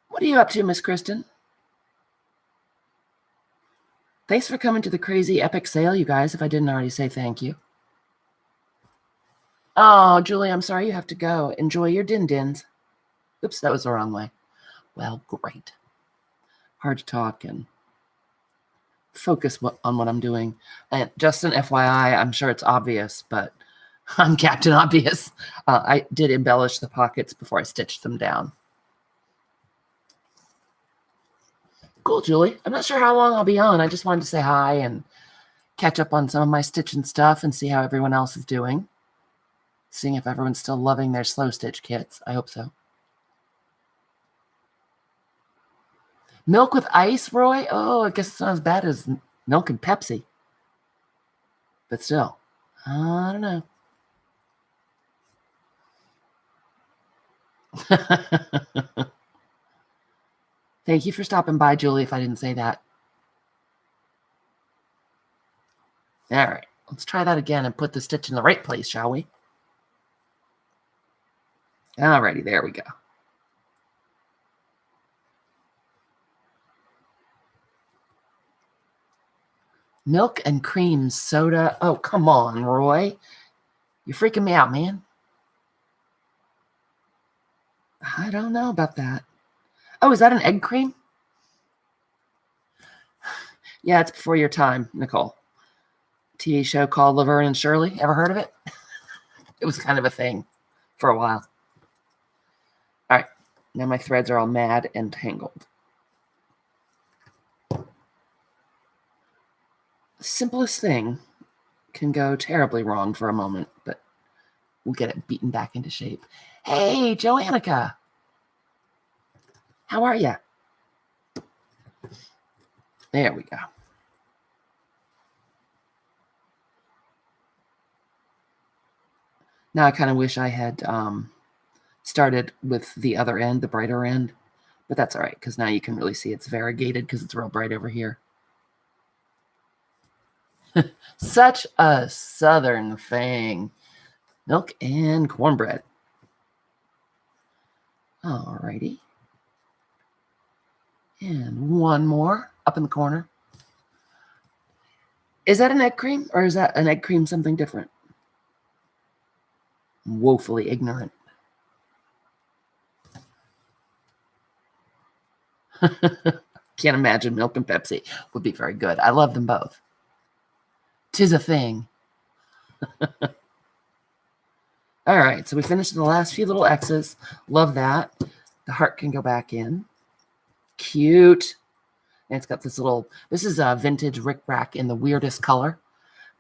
What are you up to, Miss Kristen? Thanks for coming to the crazy epic sale, you guys, if I didn't already say thank you. Oh, Julie, I'm sorry you have to go. Enjoy your din-dins. Oops, that was the wrong way. Well, great. Hard to talk and focus on what I'm doing. And just an FYI, I'm sure it's obvious, but I'm Captain Obvious. I did embellish the pockets before I stitched them down. Cool, Julie. I'm not sure how long I'll be on. I just wanted to say hi and catch up on some of my stitching stuff and see how everyone else is doing. Seeing if everyone's still loving their slow stitch kits. I hope so. Milk with ice, Roy? Oh, I guess it's not as bad as milk and Pepsi. But still, I don't know. Thank you for stopping by, Julie, if I didn't say that. All right, let's try that again and put the stitch in the right place, shall we? Alrighty, there we go. Milk and cream soda. Oh, come on, Roy. You're freaking me out, man. I don't know about that. Oh, is that an egg cream? Yeah, it's before your time, Nicole. TV show called Laverne and Shirley. Ever heard of it? It was kind of a thing for a while. All right, now my threads are all mad and tangled. The simplest thing can go terribly wrong for a moment, but We'll get it beaten back into shape. Hey, Joannica. How are you? There we go. Now I kind of wish I had started with the other end, the brighter end, but that's all right because now you can really see it's variegated because it's real bright over here. Such a southern thing. Milk and cornbread. Alrighty. And one more up in the corner. Is that an egg cream or is that an egg cream something different? Woefully ignorant. Can't imagine milk and Pepsi would be very good. I love them both. 'Tis a thing. All right, so we finished the last few little X's. Love that. The heart can go back in. Cute. And it's got this little, this is a vintage rickrack in the weirdest color,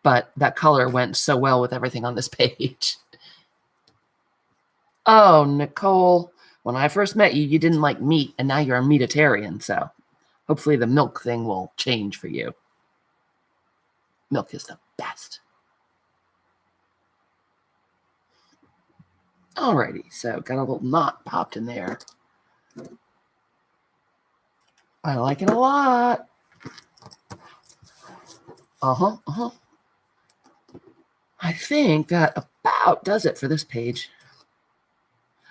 but that color went so well with everything on this page. Oh, Nicole, when I first met you, you didn't like meat, and now you're a meatitarian, so hopefully the milk thing will change for you. Milk is the best. Alrighty, so got a little knot popped in there. I like it a lot. I think that about does it for this page.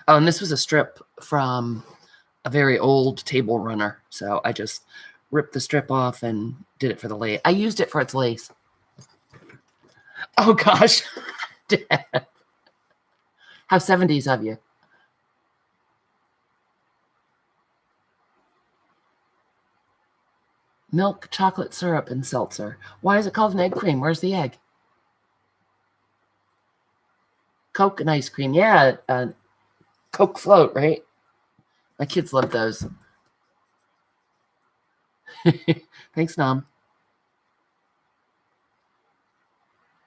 Oh, and this was a strip from a very old table runner. So I just ripped the strip off and did it for the lace. I used it for its lace. Oh, gosh. Dad. How 70s of you. Milk, chocolate syrup, and seltzer. Why is it called an egg cream? Where's the egg? Coke and ice cream. Yeah, Coke float, right? My kids love those. Thanks, Nom.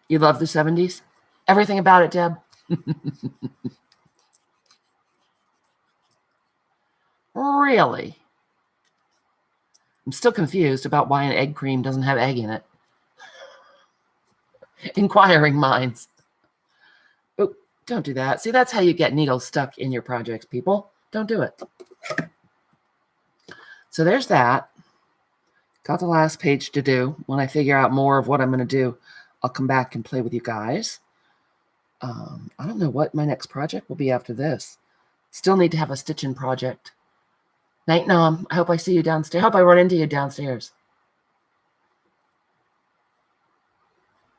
You love the 70s? Everything about it, Deb? Really? I'm still confused about why an egg cream doesn't have egg in it. Inquiring minds. Oh, don't do that. See, that's how you get needles stuck in your projects, people. Don't do it. So there's that. Got the last page to do. When I figure out more of what I'm going to do, I'll come back and play with you guys. I don't know what my next project will be after this. Still need to have a stitching project. Night, Nom. I hope I see you downstairs. I hope I run into you downstairs.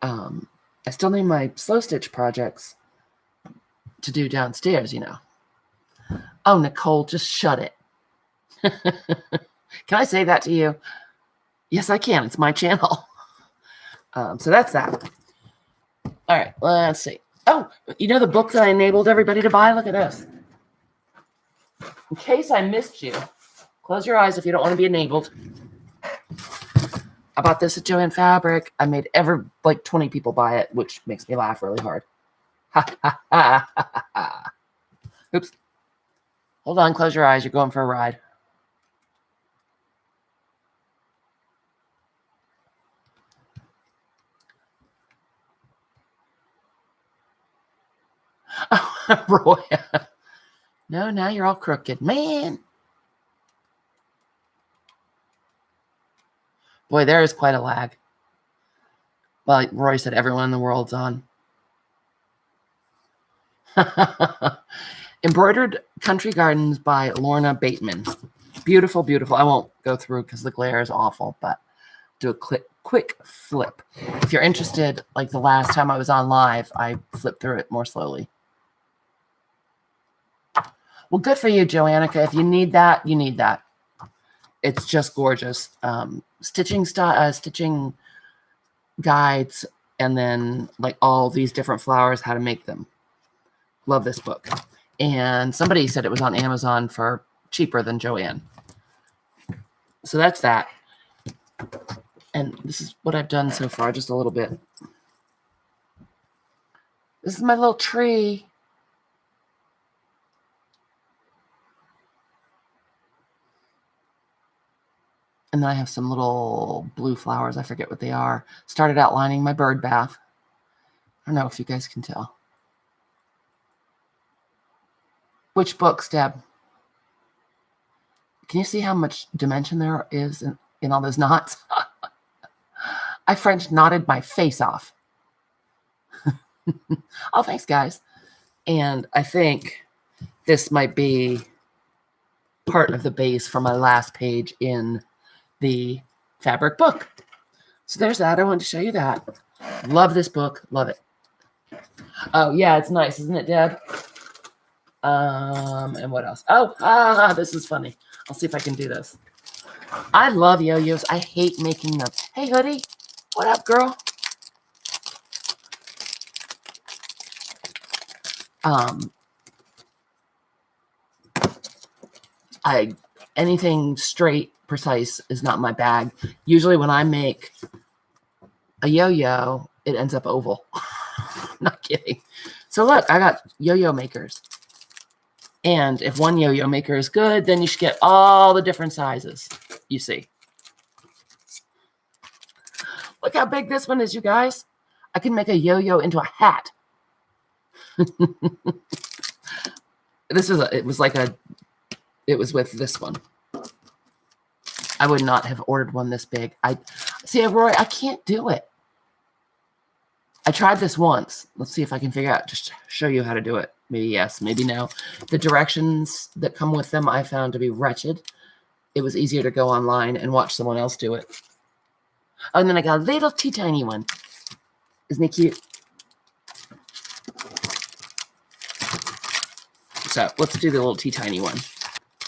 I still need my slow stitch projects to do downstairs, you know. Oh, Nicole, just shut it. Can I say that to you? Yes, I can. It's my channel. So that's that. All right, let's see. Oh, you know the book that I enabled everybody to buy? Look at this. In case I missed you, close your eyes if you don't want to be enabled. I bought this at Joann Fabric. I made like 20 people buy it, which makes me laugh really hard. Ha, ha, ha, ha, ha. Oops. Hold on, close your eyes. You're going for a ride. Oh, Roy. No, now you're all crooked. Man. Boy, there is quite a lag. Well, Roy said everyone in the world's on. Embroidered Country Gardens by Lorna Bateman. Beautiful, beautiful. I won't go through because the glare is awful, but do a quick flip. If you're interested, like the last time I was on live, I flipped through it more slowly. Well, good for you, Joannica. If you need that, you need that. It's just gorgeous. Stitching guides, and then like all these different flowers, how to make them. Love this book. And somebody said it was on Amazon for cheaper than Joann. So that's that. And this is what I've done so far, just a little bit. This is my little tree. And then I have some little blue flowers. I forget what they are. Started outlining my bird bath. I don't know if you guys can tell. Which books, Deb? Can you see how much dimension there is in all those knots? I French knotted my face off. Oh, thanks, guys. And I think this might be part of the base for my last page in the fabric book. So there's that. I wanted to show you that. Love this book. Love it. Oh, yeah, it's nice, isn't it, Deb? And what else? Oh, this is funny. I'll see if I can do this. I love yo-yos. I hate making them. Hey, Hoodie. What up, girl? Anything straight, precise is not my bag. Usually when I make a yo-yo, it ends up oval. Not kidding. So look, I got yo-yo makers. And if one yo-yo maker is good, then you should get all the different sizes you see. Look how big this one is, you guys. I can make a yo-yo into a hat. It was with this one. I would not have ordered one this big. Roy, I can't do it. I tried this once. Let's see if I can figure out, just show you how to do it. Maybe yes, maybe no. The directions that come with them I found to be wretched. It was easier to go online and watch someone else do it. Oh, and then I got a little teeny one. Isn't it cute? So let's do the little teeny one.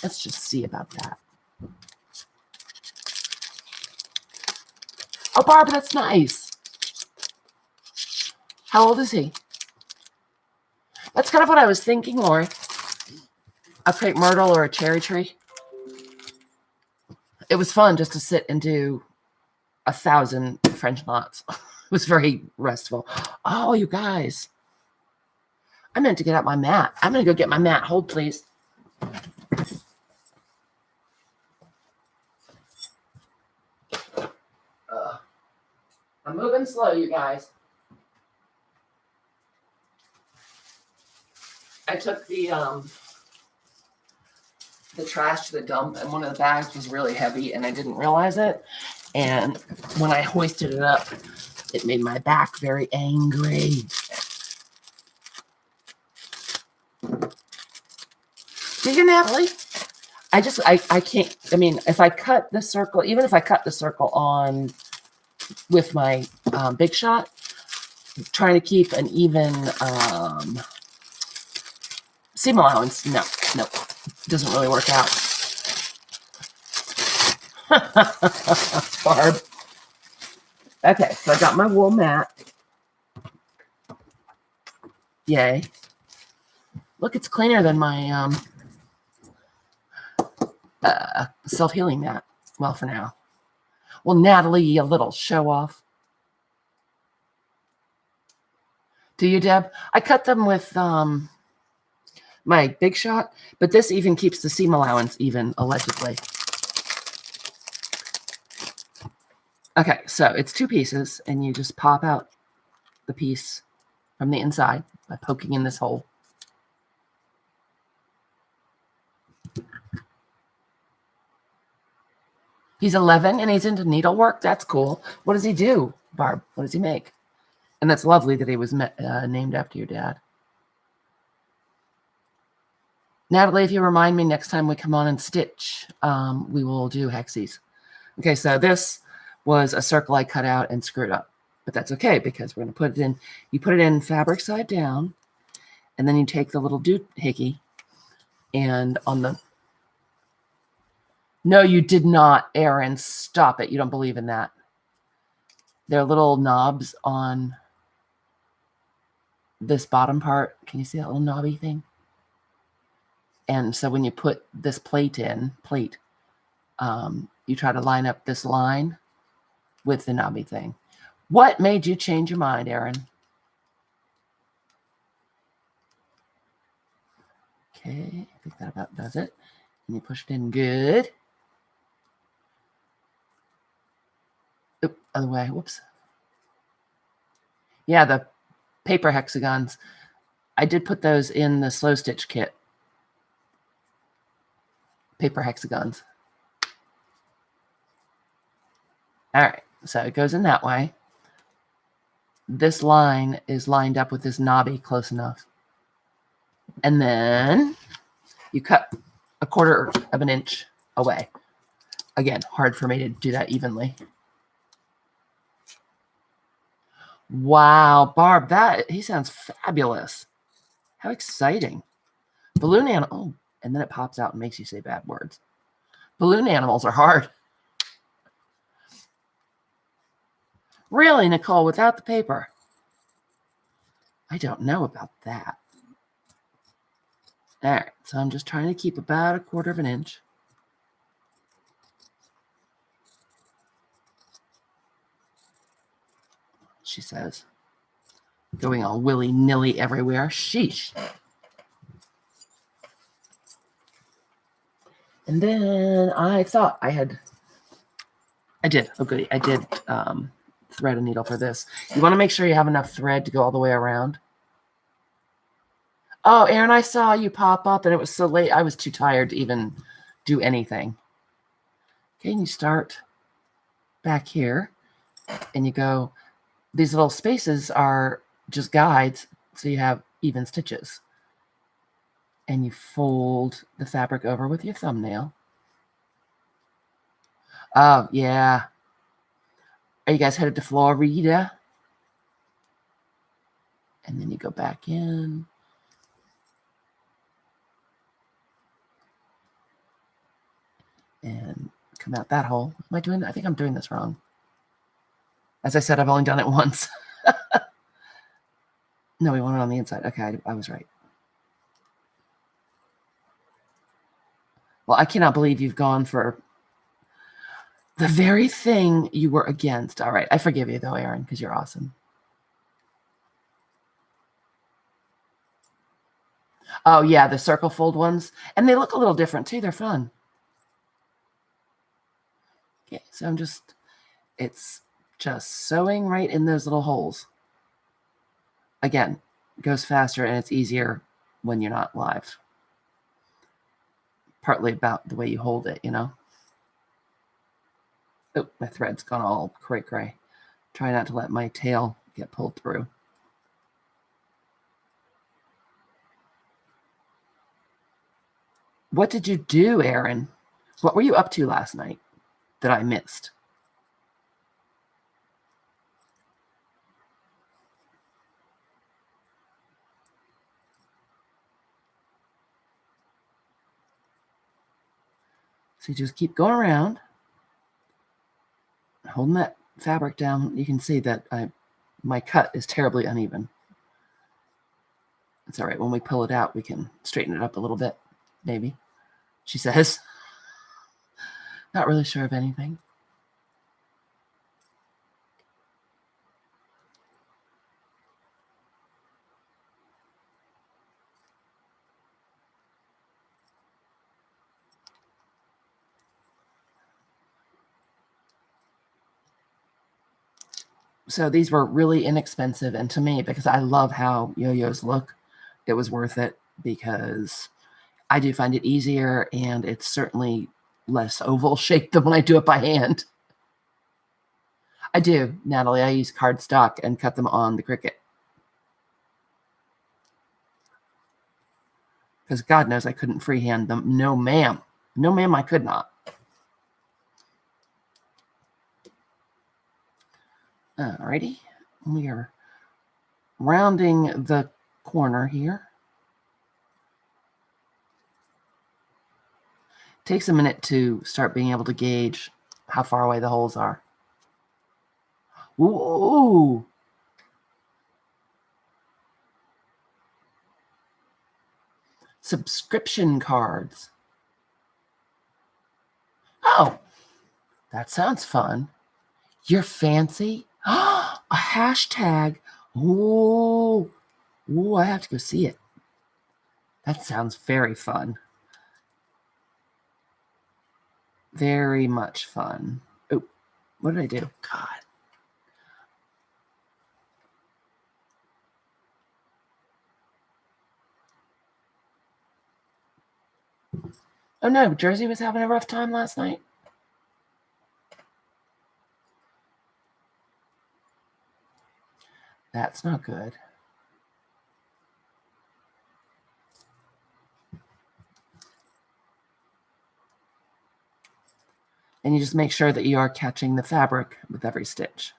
Let's just see about that. Oh, Barb, that's nice. How old is he? That's kind of what I was thinking, Lori. A crepe myrtle or a cherry tree. It was fun just to sit and do 1,000 French knots. It was very restful. Oh, you guys. I meant to get out my mat. I'm going to go get my mat. Hold, please. I'm moving slow, you guys. I took the trash to the dump, and one of the bags was really heavy, and I didn't realize it. And when I hoisted it up, it made my back very angry. Do you, Natalie? I can't. I mean, if I cut the circle, even if I cut the circle on with my Big Shot, trying to keep an even seam allowance, no, doesn't really work out. Barb. Okay, so I got my wool mat. Yay. Look, it's cleaner than my self-healing mat. Well, for now. Well, Natalie, a little show off. Do you, Deb? I cut them with my Big Shot, but this even keeps the seam allowance even, allegedly. Okay, so it's 2 pieces, and you just pop out the piece from the inside by poking in this hole. He's 11 and he's into needlework. That's cool. What does he do, Barb? What does he make? And that's lovely that he was named after your dad. Natalie, if you remind me next time we come on and stitch, we will do hexies. Okay, so this was a circle I cut out and screwed up. But that's okay because we're going to put it in. You put it in fabric side down, and then you take the little doohickey and on the... No, you did not, Erin. Stop it. You don't believe in that. There are little knobs on this bottom part. Can you see that little knobby thing? And so when you put this plate in, you try to line up this line with the knobby thing. What made you change your mind, Erin? Okay, I think that about does it. And you push it in good. Oop, other way. Whoops. Yeah, the paper hexagons. I did put those in the slow stitch kit. Paper hexagons. All right, so it goes in that way. This line is lined up with this knobby close enough. And then you cut 1/4 of an inch away. Again, hard for me to do that evenly. Wow, Barb, he sounds fabulous. How exciting. Balloon animal. Oh, and then it pops out and makes you say bad words. Balloon animals are hard. Really, Nicole, without the paper? I don't know about that. All right, so I'm just trying to keep about 1/4 of an inch. She says, going all willy-nilly everywhere. Sheesh. And then I thought I did. Oh, goody. I did thread a needle for this. You want to make sure you have enough thread to go all the way around. Oh, Erin, I saw you pop up and it was so late. I was too tired to even do anything. Okay, and you start back here and you go, these little spaces are just guides, so you have even stitches. And you fold the fabric over with your thumbnail. Oh, yeah. Are you guys headed to Florida? And then you go back in. And come out that hole. Am I doing that? I think I'm doing this wrong. As I said, I've only done it once. No, we want it on the inside. Okay, I was right. Well, I cannot believe you've gone for the very thing you were against. All right, I forgive you though, Erin, because you're awesome. Oh, yeah, the circle fold ones. And they look a little different too. They're fun. Okay, so it's just sewing right in those little holes. Again, it goes faster and it's easier when you're not live. Partly about the way you hold it, you know. Oh, my thread's gone all cray-cray. Try not to let my tail get pulled through. What did you do, Erin? What were you up to last night that I missed? So you just keep going around, holding that fabric down. You can see that my cut is terribly uneven. It's all right. When we pull it out, we can straighten it up a little bit, maybe, she says. Not really sure of anything. So these were really inexpensive. And to me, because I love how yo-yos look, it was worth it because I do find it easier and it's certainly less oval shaped than when I do it by hand. I do, Natalie. I use cardstock and cut them on the Cricut. Because God knows I couldn't freehand them. No, ma'am. No, ma'am, I could not. Alrighty. We are rounding the corner here. Takes a minute to start being able to gauge how far away the holes are. Ooh. Subscription cards. Oh, that sounds fun. You're fancy. A hashtag. Ooh. Ooh, I have to go see it. That sounds very fun. Very much fun. Oh, what did I do? God. Oh no, Jersey was having a rough time last night. That's not good. And you just make sure that you are catching the fabric with every stitch.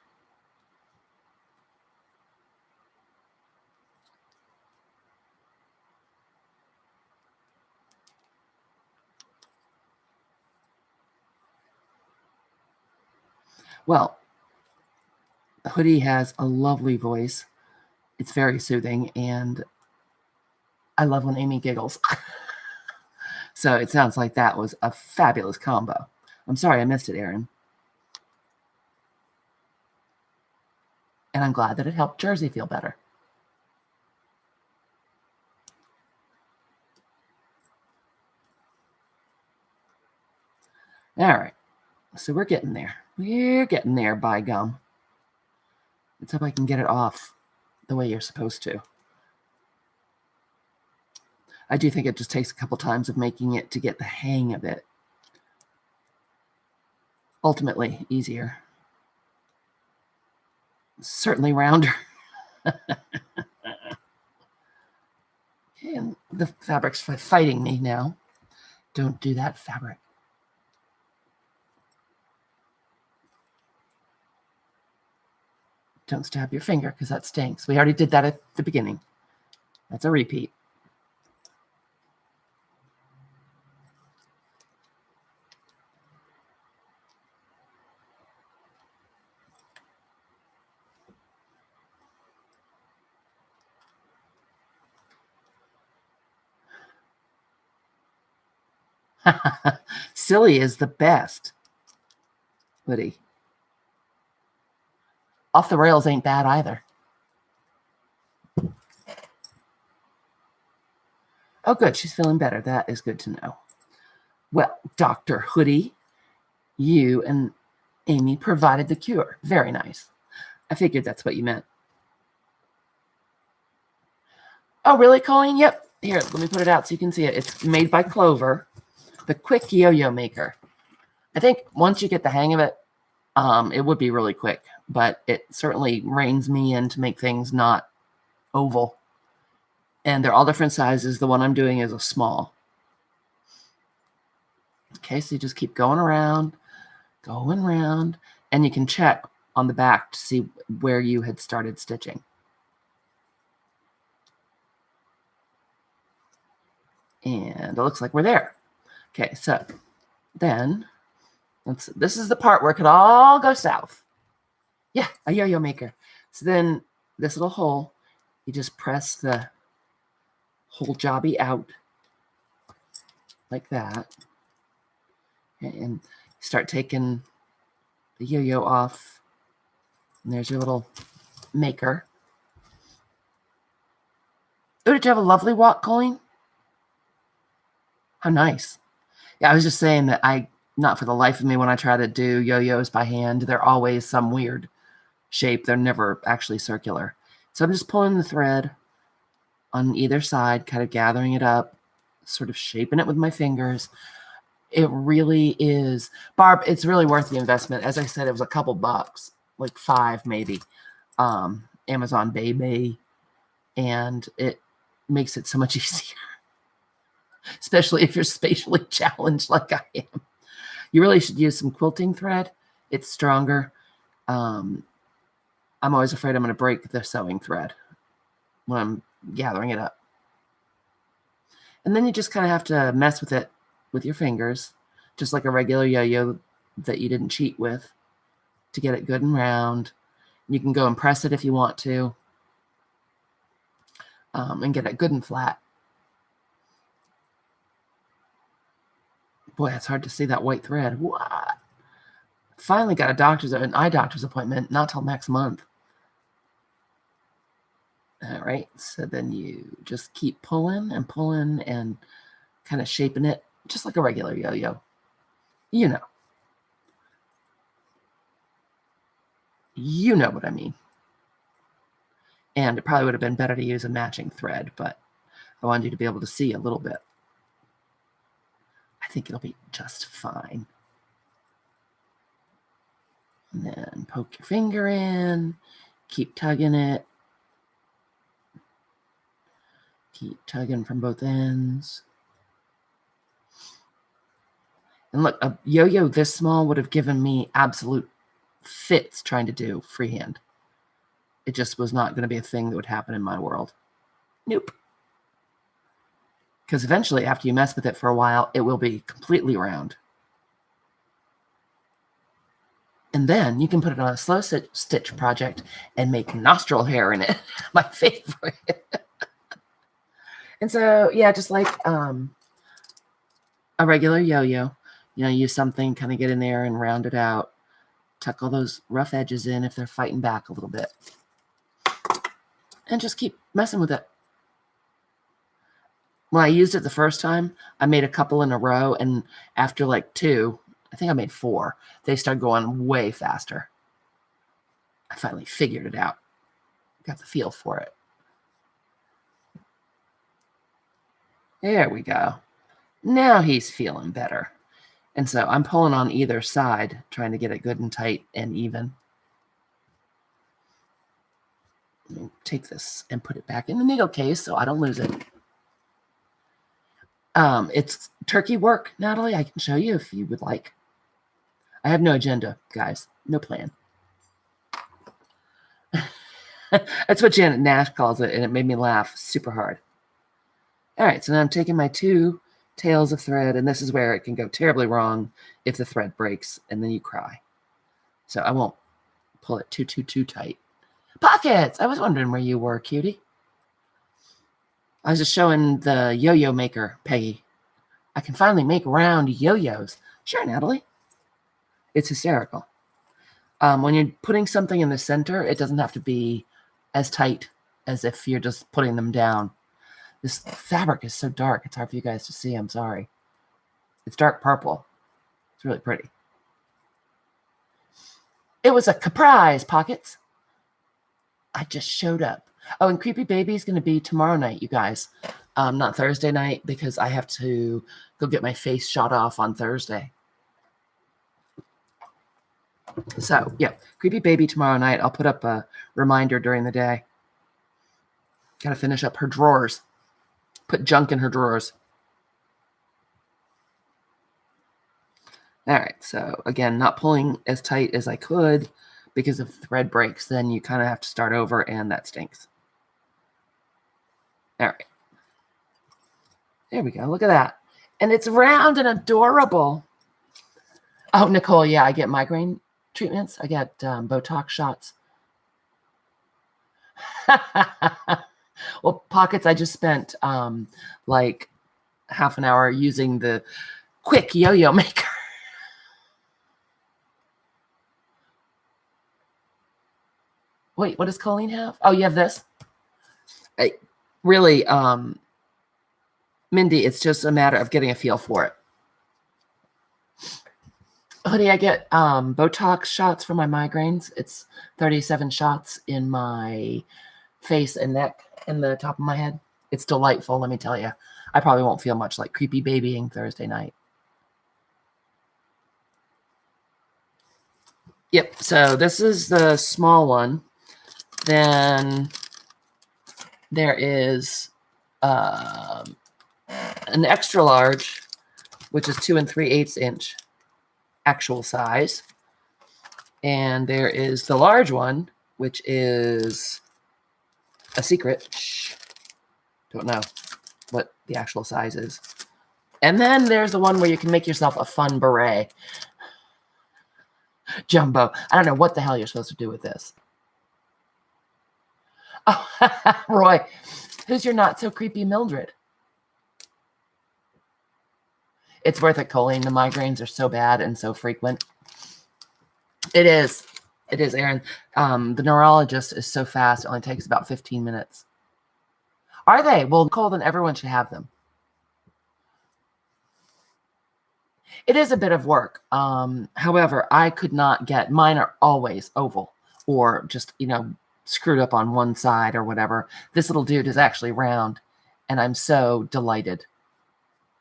Well, Hoodie has a lovely voice. It's very soothing, and I love when Amy giggles. So it sounds like that was a fabulous combo. I'm sorry I missed it, Erin. And I'm glad that it helped Jersey feel better. All right. So we're getting there. We're getting there, by gum. Let's hope I can get it off the way you're supposed to. I do think it just takes a couple times of making it to get the hang of it. Ultimately, easier. Certainly rounder. And the fabric's fighting me now. Don't do that, fabric. Don't stab your finger because that stinks. We already did that at the beginning. That's a repeat. Silly is the best. Woody. Off the rails ain't bad either. Oh, good. She's feeling better. That is good to know. Well, Dr. Hoodie, you and Amy provided the cure. Very nice. I figured that's what you meant. Oh, really, Colleen? Yep. Here, let me put it out so you can see it. It's made by Clover, the quick yo-yo maker. I think once you get the hang of it, it would be really quick, but it certainly reins me in to make things not oval. And they're all different sizes. The one I'm doing is a small. Okay, so you just keep going around, and you can check on the back to see where you had started stitching. And it looks like we're there. Okay, so then this is the part where it could all go south. Yeah, a yo-yo maker. So then this little hole, you just press the whole jobby out like that. And start taking the yo-yo off. And there's your little maker. Oh, did you have a lovely walk, Colleen? How nice. Yeah, I was just saying that not for the life of me, when I try to do yo-yos by hand, they're always some weird shape. They're never actually circular. So I'm just pulling the thread on either side, kind of gathering it up, sort of shaping it with my fingers. It really is. Barb, it's really worth the investment. As I said, it was a couple bucks, like $5 maybe. Amazon Baby. And it makes it so much easier, especially if you're spatially challenged like I am. You really should use some quilting thread. It's stronger. I'm always afraid I'm going to break the sewing thread when I'm gathering it up. And then you just kind of have to mess with it with your fingers, just like a regular yo-yo that you didn't cheat with, to get it good and round. You can go and press it if you want to, and get it good and flat. Boy, it's hard to see that white thread. What? Finally got an eye doctor's appointment, not till next month. All right, so then you just keep pulling and kind of shaping it just like a regular yo-yo. You know. You know what I mean. And it probably would have been better to use a matching thread, but I wanted you to be able to see a little bit. I think it'll be just fine. And then poke your finger in, keep tugging it. Keep tugging from both ends. And look, a yo-yo this small would have given me absolute fits trying to do freehand. It just was not going to be a thing that would happen in my world. Nope. Because eventually, after you mess with it for a while, it will be completely round. And then you can put it on a slow stitch project and make nostril hair in it. My favorite. And so, yeah, just like a regular yo-yo, use something, kind of get in there and round it out. Tuck all those rough edges in if they're fighting back a little bit. And just keep messing with it. When I used it the first time, I made a couple in a row, and after like 2, I think I made 4, they started going way faster. I finally figured it out. Got the feel for it. There we go. Now he's feeling better. And so I'm pulling on either side, trying to get it good and tight and even. Let me take this and put it back in the needle case so I don't lose it. It's turkey work, Natalie. I can show you if you would like. I have no agenda, guys. No plan. That's what Janet Nash calls it, and it made me laugh super hard. All right, so now I'm taking my 2 tails of thread, and this is where it can go terribly wrong if the thread breaks, and then you cry. So I won't pull it too tight. Pockets! I was wondering where you were, cutie. I was just showing the yo-yo maker, Peggy. I can finally make round yo-yos. Sure, Natalie. It's hysterical. When you're putting something in the center, it doesn't have to be as tight as if you're just putting them down. This fabric is so dark, it's hard for you guys to see. I'm sorry. It's dark purple. It's really pretty. It was a surprise, Pockets. I just showed up. Oh, and Creepy Baby is going to be tomorrow night, you guys. Not Thursday night, because I have to go get my face shot off on Thursday. So, yeah, Creepy Baby tomorrow night. I'll put up a reminder during the day. Got to finish up her drawers. Put junk in her drawers. All right, so again, not pulling as tight as I could because if the thread breaks, then you kind of have to start over, and that stinks. All right. There we go. Look at that. And it's round and adorable. Oh, Nicole, yeah, I get migraine treatments. I get Botox shots. Well, Pockets, I just spent like half an hour using the quick yo-yo maker. Wait, what does Colleen have? Oh, you have this? Really, Mindy, it's just a matter of getting a feel for it. Honey, I get Botox shots for my migraines. It's 37 shots in my face and neck and the top of my head. It's delightful, let me tell you. I probably won't feel much like creepy babying Thursday night. Yep, so this is the small one. Then there is an extra large, which is 2 3/8 inch actual size. And there is the large one, which is a secret. Shh. Don't know what the actual size is. And then there's the one where you can make yourself a fun beret. Jumbo. I don't know what the hell you're supposed to do with this. Oh, Roy, who's your not so creepy Mildred? It's worth it, Colleen. The migraines are so bad and so frequent. It is, Aaron. The neurologist is so fast. It only takes about 15 minutes. Are they? Well, Nicole, then everyone should have them. It is a bit of work. However, I could not get, mine are always oval or just, screwed up on one side or whatever. This little dude is actually round, and I'm so delighted.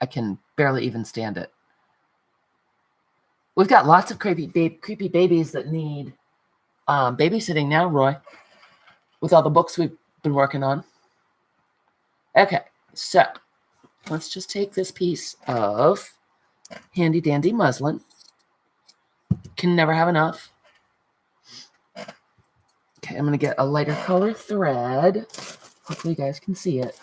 I can barely even stand it. We've got lots of creepy babies that need babysitting now, Roy, with all the books we've been working on. Okay, so let's just take this piece of handy dandy muslin. Can never have enough. Okay, I'm going to get a lighter color thread. Hopefully you guys can see it.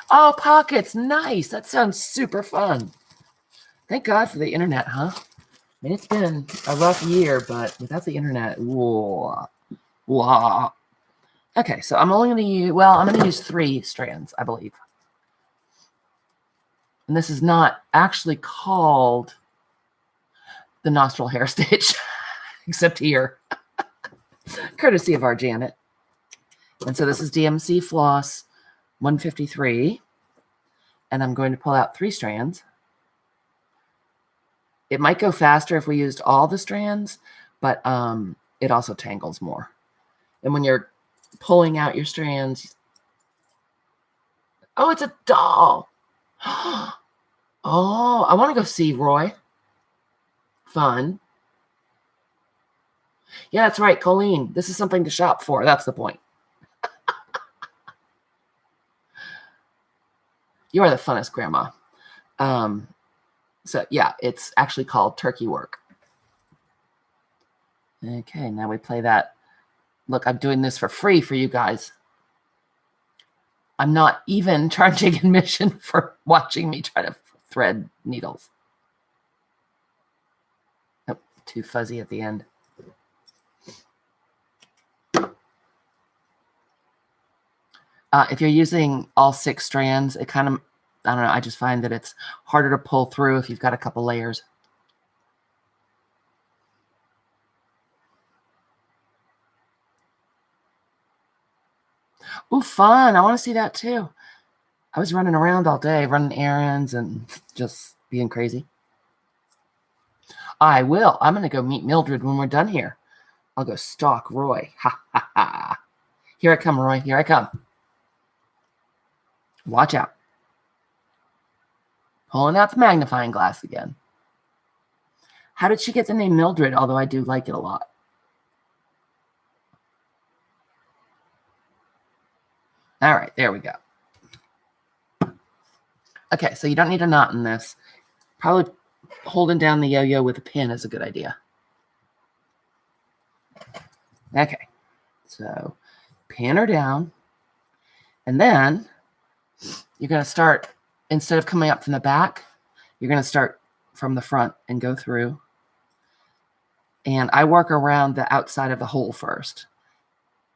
Oh, pockets. Nice. That sounds super fun. Thank God for the internet, huh? I mean, it's been a rough year, but without the internet, whoa. Okay, so I'm only going to use, I'm going to use 3 strands, I believe. And this is not actually called the nostril hair stitch, except here, courtesy of our Janet. And so this is DMC floss 153, and I'm going to pull out 3 strands. It might go faster if we used all the strands, but it also tangles more. And when you're pulling out your strands, oh, it's a doll. Oh, I want to go see Roy. Fun. Yeah, that's right, Colleen. This is something to shop for. That's the point. You are the funnest grandma. So yeah, it's actually called turkey work. Okay, now we play that. Look, I'm doing this for free for you guys. I'm not even charging admission for watching me try to thread needles. Nope, too fuzzy at the end. If you're using all 6 strands, it kind of, I don't know, I just find that it's harder to pull through if you've got a couple layers. Ooh, fun. I want to see that too. I was running around all day, running errands and just being crazy. I will. I'm going to go meet Mildred when we're done here. I'll go stalk Roy. Ha, ha, ha. Here I come, Roy. Here I come. Watch out. Pulling out the magnifying glass again. How did she get the name Mildred, although I do like it a lot? All right, there we go. Okay, so you don't need a knot in this. Probably holding down the yo-yo with a pin is a good idea. Okay, so pin her down. And then you're going to start, instead of coming up from the back, you're going to start from the front and go through. And I work around the outside of the hole first.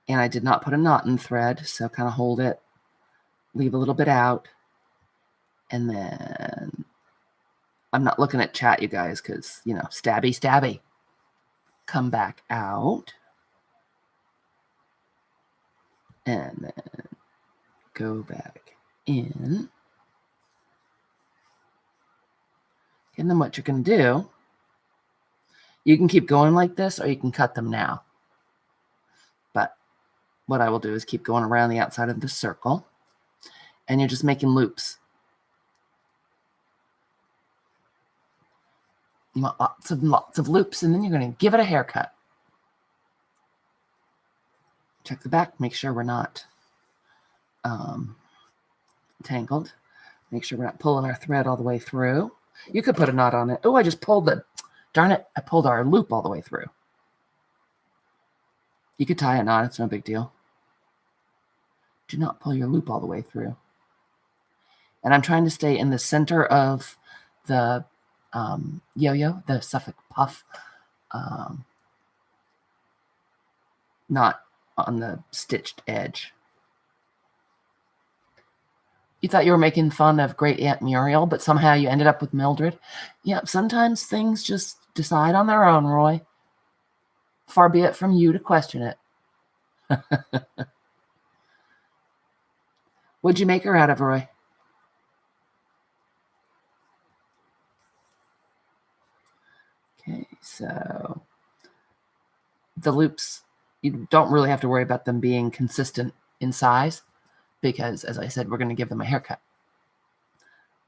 And I did not put a knot in thread, so kind of hold it, leave a little bit out. And then I'm not looking at chat, you guys, because, stabby, stabby. Come back out. And then go back in. And then what you're going to do, you can keep going like this, or you can cut them now. But what I will do is keep going around the outside of the circle. And you're just making loops. You want lots of loops, and then you're going to give it a haircut. Check the back, make sure we're not tangled. Make sure we're not pulling our thread all the way through. You could put a knot on it. Oh, I just pulled darn it, I pulled our loop all the way through. You could tie a knot, it's no big deal. Do not pull your loop all the way through. And I'm trying to stay in the center of the yo-yo, the Suffolk puff, not on the stitched edge. You thought you were making fun of Great Aunt Muriel, but somehow you ended up with Mildred. Yeah, sometimes things just decide on their own, Roy. Far be it from you to question it. What'd you make her out of, Roy? Okay, so the loops, you don't really have to worry about them being consistent in size because, as I said, we're going to give them a haircut.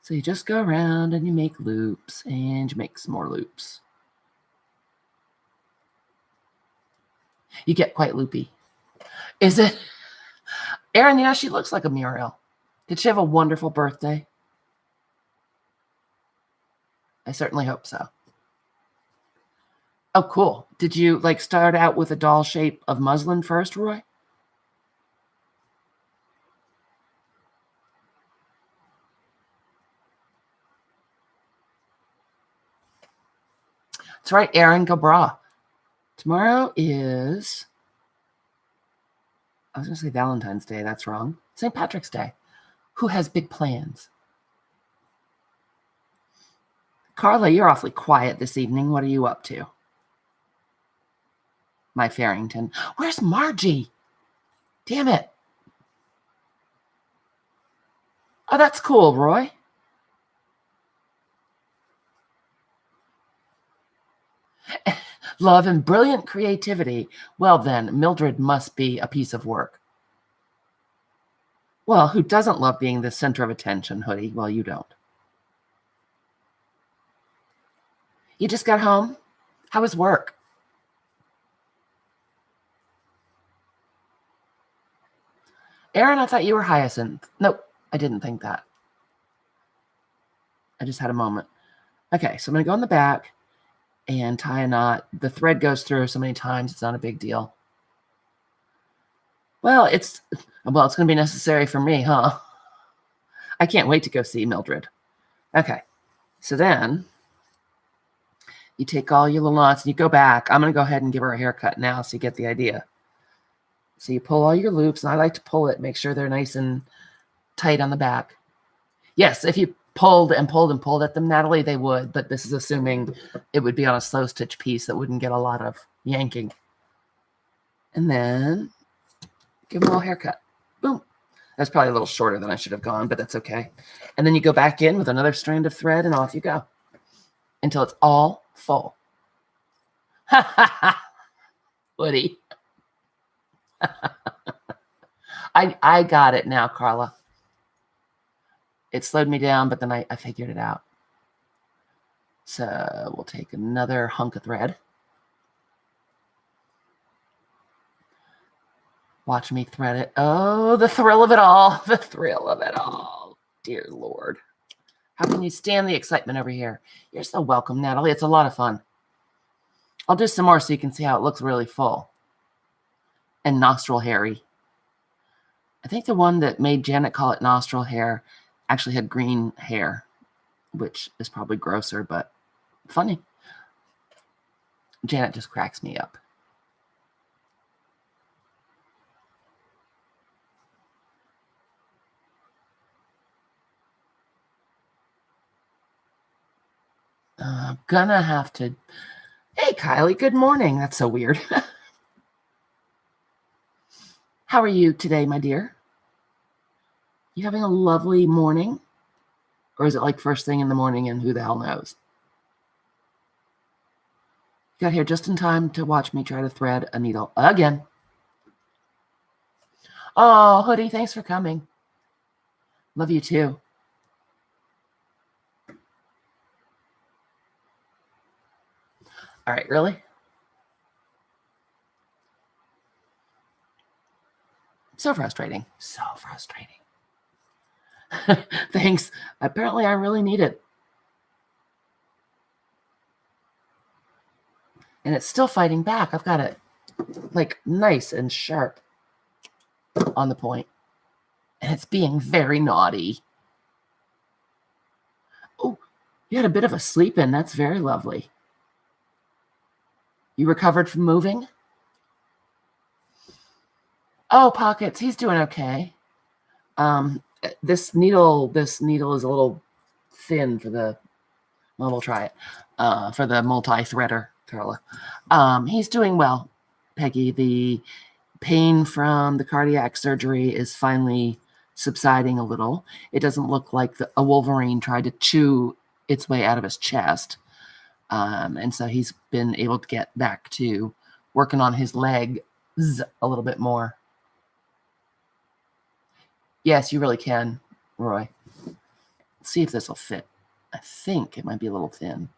So you just go around and you make loops and you make some more loops. You get quite loopy. Is it? Erin, yeah, she looks like a Muriel. Did she have a wonderful birthday? I certainly hope so. Oh, cool. Did you start out with a doll shape of muslin first, Roy? That's right, Erin, go bra. Tomorrow is, I was going to say Valentine's Day. That's wrong. St. Patrick's Day. Who has big plans? Carla, you're awfully quiet this evening. What are you up to? My Farrington. Where's Margie? Damn it. Oh, that's cool, Roy. Love and brilliant creativity. Well, then, Mildred must be a piece of work. Well, who doesn't love being the center of attention, Hoodie? Well, you don't. You just got home? How was work? Erin, I thought you were Hyacinth. Nope, I didn't think that. I just had a moment. Okay, so I'm going to go in the back and tie a knot. The thread goes through so many times, it's not a big deal. Well, it's going to be necessary for me, huh? I can't wait to go see Mildred. Okay, so then you take all your little knots and you go back. I'm going to go ahead and give her a haircut now so you get the idea. So you pull all your loops, and I like to pull it, make sure they're nice and tight on the back. Yes, if you pulled and pulled and pulled at them, Natalie, they would, but this is assuming it would be on a slow stitch piece that wouldn't get a lot of yanking. And then give them a little haircut. Boom. That's probably a little shorter than I should have gone, but that's okay. And then you go back in with another strand of thread, and off you go until it's all full. Ha ha ha. Woody. I got it now, Carla. It slowed me down, but then I figured it out. So we'll take another hunk of thread. Watch me thread it. Oh, the thrill of it all. The thrill of it all. Dear Lord. How can you stand the excitement over here? You're so welcome, Natalie. It's a lot of fun. I'll do some more so you can see how it looks really full. And nostril hairy. I think the one that made Janet call it nostril hair actually had green hair, which is probably grosser, but funny. Janet just cracks me up. I'm gonna have to... Hey, Kylie, good morning. That's so weird. How are you today, my dear? You having a lovely morning? Or is it like first thing in the morning and who the hell knows? Got here just in time to watch me try to thread a needle again. Oh, Hoodie, thanks for coming. Love you too. All right, really? So frustrating. So frustrating. Thanks. Apparently, I really need it. And it's still fighting back. I've got it nice and sharp on the point. And it's being very naughty. Oh, you had a bit of a sleep in. That's very lovely. You recovered from moving? Oh, Pockets, he's doing okay. This needle is a little thin for the, well, we'll try it, for the multi-threader. Carla. He's doing well, Peggy. The pain from the cardiac surgery is finally subsiding a little. It doesn't look like a Wolverine tried to chew its way out of his chest. And so he's been able to get back to working on his legs a little bit more. Yes, you really can, Roy. Let's see if this will fit. I think it might be a little thin.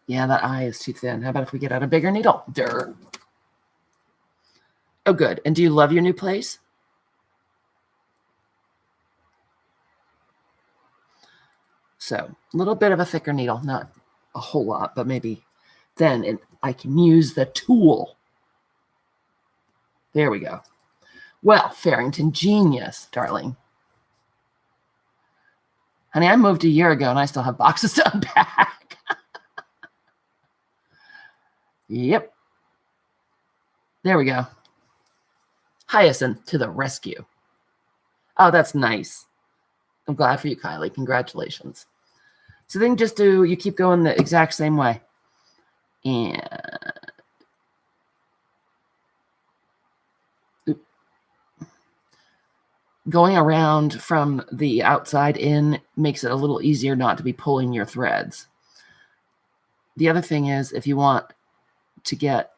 Yeah, that eye is too thin. How about if we get out a bigger needle? Durr. Oh, good. And do you love your new place? So a little bit of a thicker needle, not a whole lot, but maybe then I can use the tool. There we go. Well, Farrington, genius, darling. Honey, I moved a year ago and I still have boxes to unpack. Yep. There we go. Hyacinth to the rescue. Oh, that's nice. I'm glad for you, Kylie. Congratulations. So then you keep going the exact same way. And going around from the outside in makes it a little easier not to be pulling your threads. The other thing is, if you want to get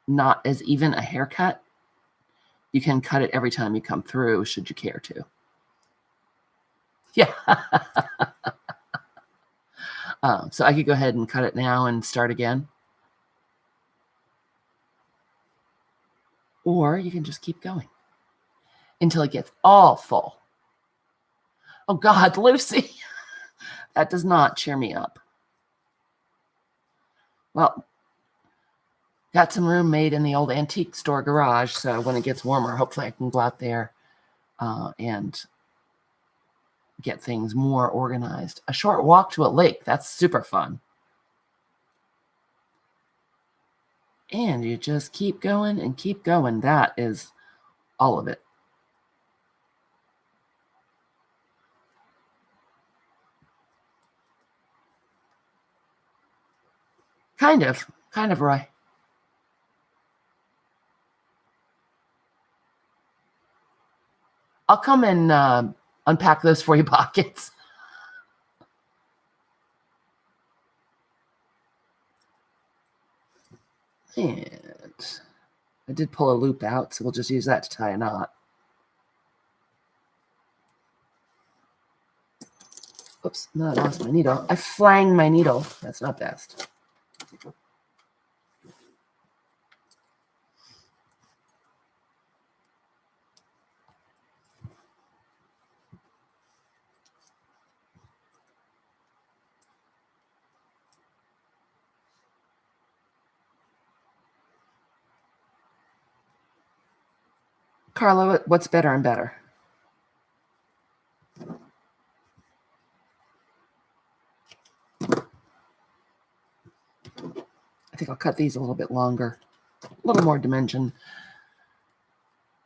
not as even a haircut, you can cut it every time you come through, should you care to. Yeah. So I could go ahead and cut it now and start again. Or you can just keep going until it gets all full. Oh, God, Lucy. That does not cheer me up. Well, got some room made in the old antique store garage, so when it gets warmer, hopefully I can go out there and get things more organized. A short walk to a lake. That's super fun. And you just keep going and keep going. That is all of it. Kind of, Roy. I'll come and unpack those for you pockets. And I did pull a loop out, so we'll just use that to tie a knot. Oops, no, I lost my needle. I flanged my needle. That's not best. Carla, what's better and better? I think I'll cut these a little bit longer, a little more dimension.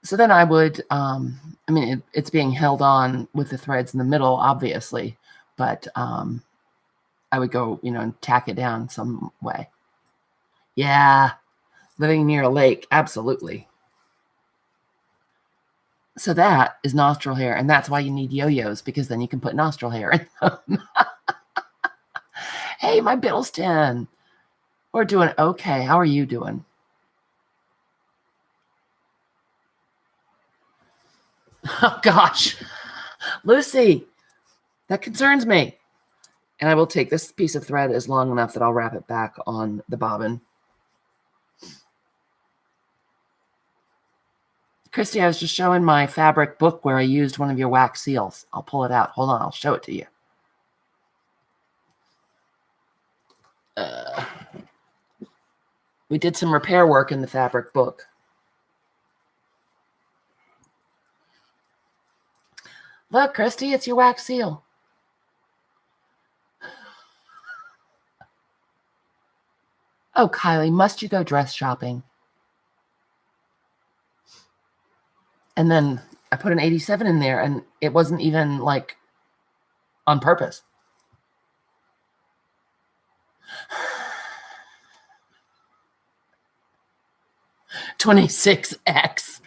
So then I would, it's being held on with the threads in the middle, obviously, but I would go, and tack it down some way. Yeah, living near a lake, absolutely. So that is nostril hair, and that's why you need yo-yos, because then you can put nostril hair in them. Hey, my Biddleston. We're doing okay. How are you doing? Oh, gosh. Lucy, that concerns me. And I will take this piece of thread as long enough that I'll wrap it back on the bobbin. Christy, I was just showing my fabric book where I used one of your wax seals. I'll pull it out. Hold on, I'll show it to you. We did some repair work in the fabric book. Look, Christy, it's your wax seal. Oh, Kylie, must you go dress shopping? And then I put an 87 in there, and it wasn't even like on purpose. $26X.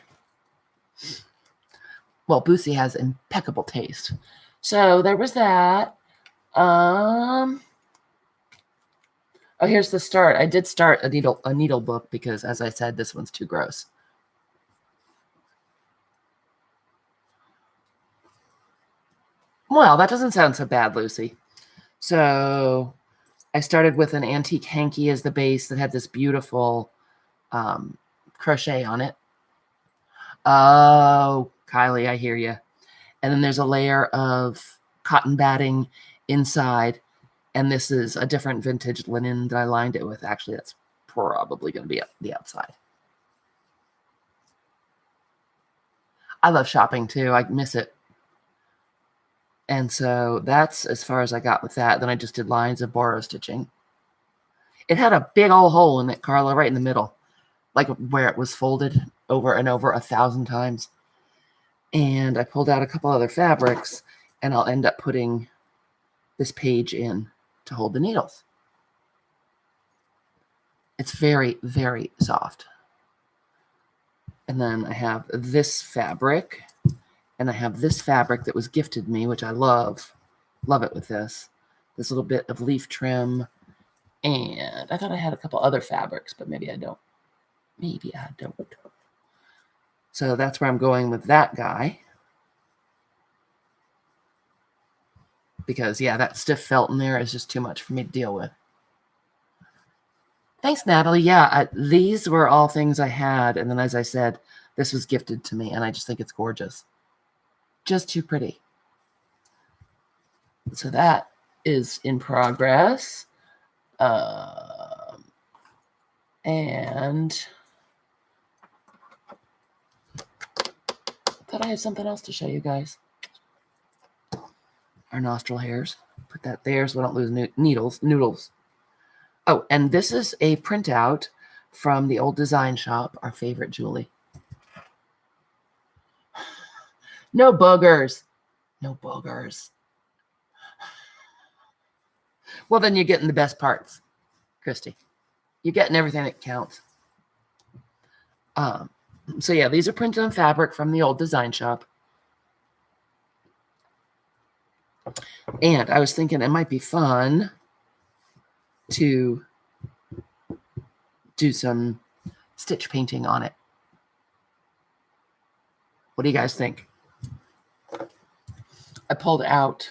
Well, Boosie has impeccable taste. So there was that. Oh, here's the start. I did start a needle book because, as I said, this one's too gross. Well, that doesn't sound so bad, Lucy. So I started with an antique hanky as the base that had this beautiful crochet on it. Oh, Kylie, I hear you. And then there's a layer of cotton batting inside. And this is a different vintage linen that I lined it with. Actually, that's probably going to be the outside. I love shopping too. I miss it. And so that's as far as I got with that. Then I just did lines of borrow stitching. It had a big old hole in it, Carla, right in the middle, like where it was folded over and over 1,000 times. And I pulled out a couple other fabrics, and I'll end up putting this page in to hold the needles. It's very, very soft. And then I have this fabric, and I have this fabric that was gifted me, which I love. Love it with this. This little bit of leaf trim. And I thought I had a couple other fabrics, but maybe I don't. Maybe I don't. So that's where I'm going with that guy. Because, yeah, that stiff felt in there is just too much for me to deal with. Thanks, Natalie. Yeah, these were all things I had. And then, as I said, this was gifted to me. And I just think it's gorgeous. Just too pretty. So that is in progress. And I thought I had something else to show you guys. Our nostril hairs. Put that there so we don't lose noodles. Oh, and this is a printout from the old design shop, our favorite Julie. No boogers. No boogers. Well, then you're getting the best parts, Christy. You're getting everything that counts. So yeah, these are printed on fabric from the old design shop. And I was thinking it might be fun to do some stitch painting on it. What do you guys think? I pulled out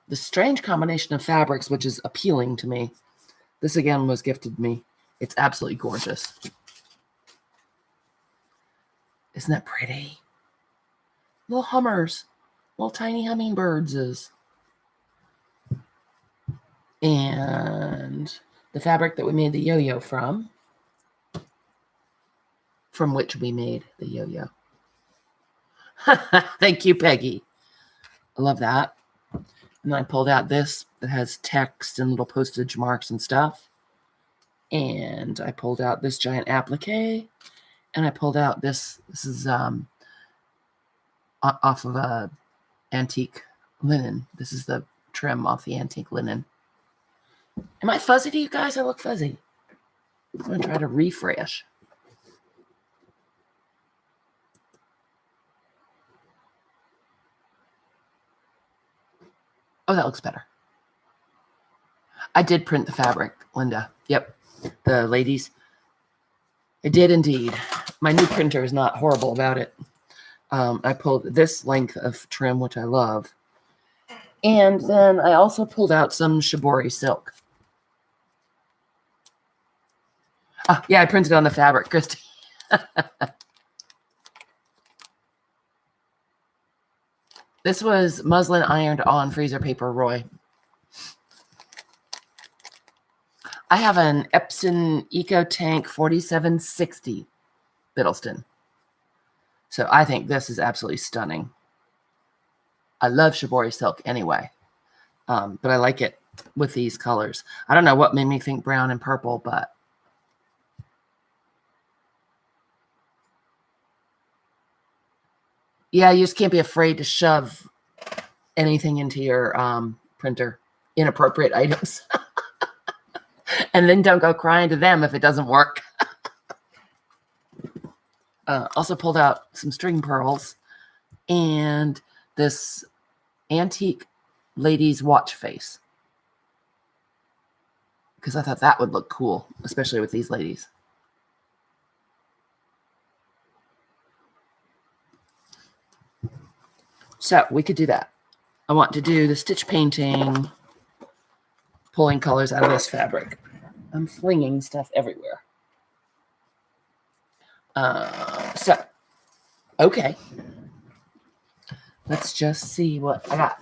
the strange combination of fabrics, which is appealing to me. This again was gifted me. It's absolutely gorgeous. Isn't that pretty? Little hummers, little tiny hummingbirds. And the fabric that we made the yo-yo from which we made the yo-yo. Thank you, Peggy. I love that. And then I pulled out this that has text and little postage marks and stuff. And I pulled out this giant applique. And I pulled out this. This is off of a antique linen. This is the trim off the antique linen. Am I fuzzy to you guys? I look fuzzy. I'm going to try to refresh. Oh, that looks better. I did print the fabric, Linda. Yep. The ladies. I did indeed. My new printer is not horrible about it. I pulled this length of trim, which I love. And then I also pulled out some shibori silk. Oh, yeah, I printed on the fabric, Christy. This was muslin ironed on freezer paper, Roy. I have an Epson Eco Tank 4760 Biddleston. So I think this is absolutely stunning. I love shibori silk anyway, but I like it with these colors. I don't know what made me think brown and purple, but yeah, you just can't be afraid to shove anything into your printer. Inappropriate items. And then don't go crying to them if it doesn't work. Also pulled out some string pearls and this antique lady's watch face, because I thought that would look cool, especially with these ladies. So we could do that. I want to do the stitch painting, pulling colors out of this fabric. I'm flinging stuff everywhere. So, okay. Let's just see what I got.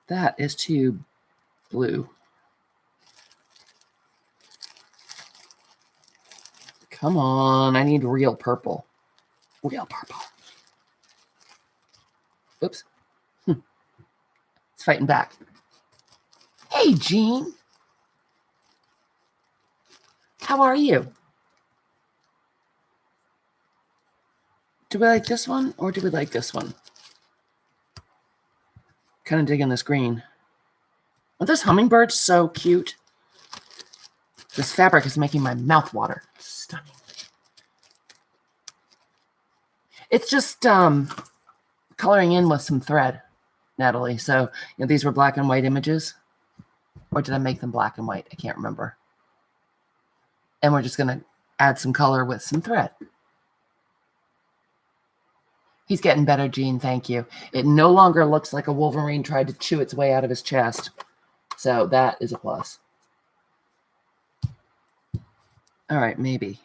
That is too blue. Come on, I need real purple. Real purple. Oops. It's fighting back. Hey, Jean. How are you? Do we like this one or do we like this one? Kind of digging this green. Aren't those hummingbirds so cute? This fabric is making my mouth water. Stunning. It's just coloring in with some thread, Natalie. So, these were black and white images. Or did I make them black and white? I can't remember. And we're just going to add some color with some thread. He's getting better, Jean. Thank you. It no longer looks like a Wolverine tried to chew its way out of his chest. So that is a plus. All right, maybe.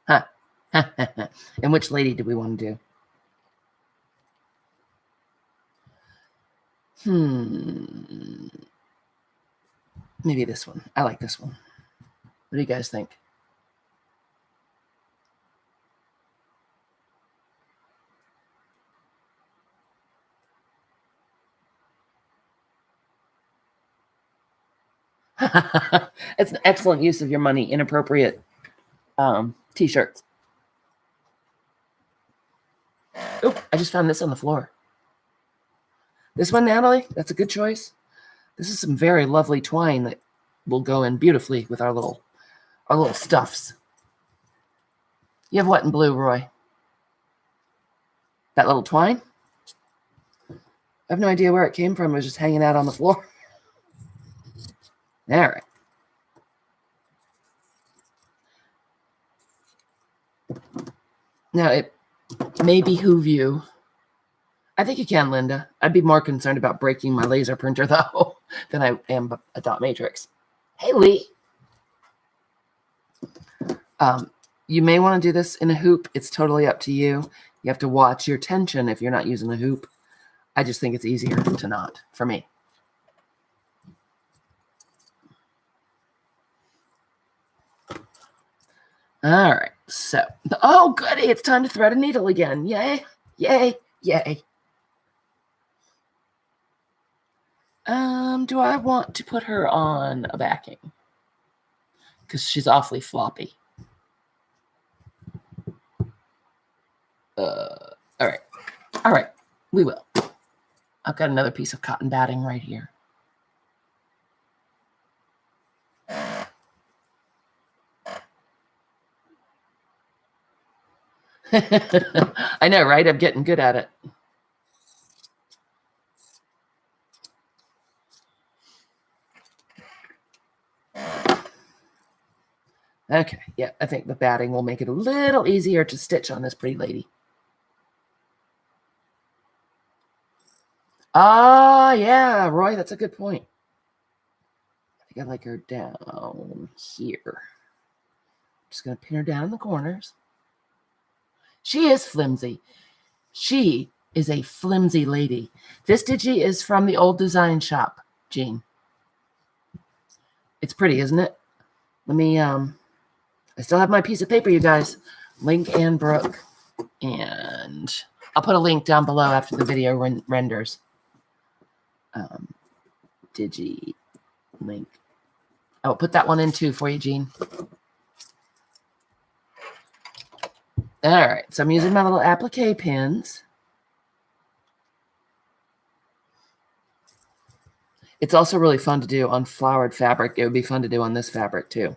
Huh. And which lady do we want to do? Maybe this one. I like this one. What do you guys think? It's an excellent use of your money. Inappropriate t-shirts. Oh, I just found this on the floor. This one, Natalie, that's a good choice. This is some very lovely twine that will go in beautifully with our little stuffs. You have what in blue, Roy? That little twine? I have no idea where it came from. It was just hanging out on the floor. All right. Now, it may behoove you. I think you can, Linda. I'd be more concerned about breaking my laser printer, though, than I am a dot matrix. Hey, Lee. You may want to do this in a hoop. It's totally up to you. You have to watch your tension if you're not using a hoop. I just think it's easier to not, for me. All right, so, oh, goody, it's time to thread a needle again. Yay, yay, yay. Do I want to put her on a backing? Because she's awfully floppy. All right, we will. I've got another piece of cotton batting right here. I know, right? I'm getting good at it. Okay, yeah, I think the batting will make it a little easier to stitch on this pretty lady. Ah, yeah, Roy, that's a good point. I think I like her down here. Just going to pin her down in the corners. She is flimsy. She is a flimsy lady. This digi is from the old design shop, Jean. It's pretty, isn't it? Let me, I still have my piece of paper, you guys. Link and Brooke. And I'll put a link down below after the video renders. Digi link. I'll put that one in too for you, Jean. All right, so I'm using my little applique pins. It's also really fun to do on flowered fabric. It would be fun to do on this fabric too.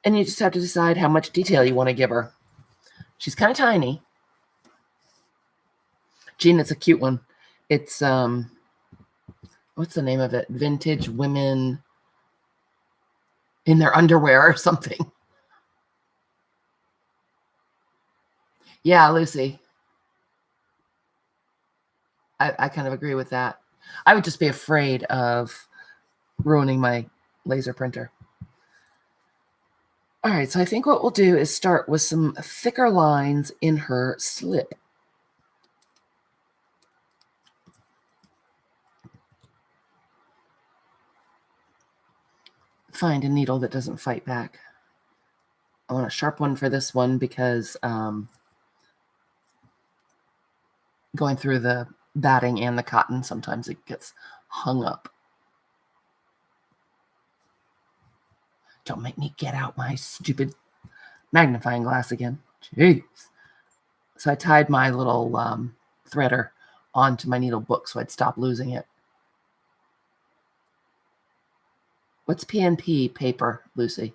And you just have to decide how much detail you want to give her. She's kind of tiny. Jean, it's a cute one. It's, what's the name of it? Vintage Women in Their Underwear or something. Yeah, Lucy. I kind of agree with that. I would just be afraid of ruining my laser printer. All right, so I think what we'll do is start with some thicker lines in her slip. Find a needle that doesn't fight back. I want a sharp one for this one because going through the batting and the cotton, sometimes it gets hung up. Don't make me get out my stupid magnifying glass again. Jeez. So I tied my little threader onto my needle book so I'd stop losing it. What's PNP paper, Lucy?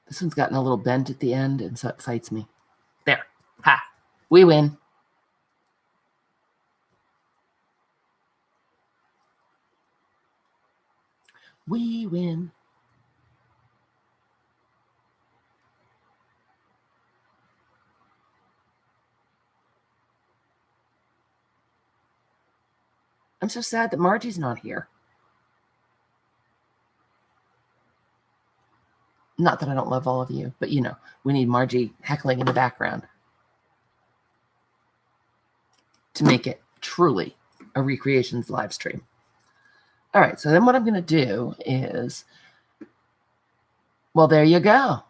This one's gotten a little bent at the end, and so it fights me. There. Ha! We win. We win. I'm so sad that Margie's not here. Not that I don't love all of you, but you know, we need Margie heckling in the background to make it truly a Recreations live stream. All right, so then what I'm going to do is, well, there you go.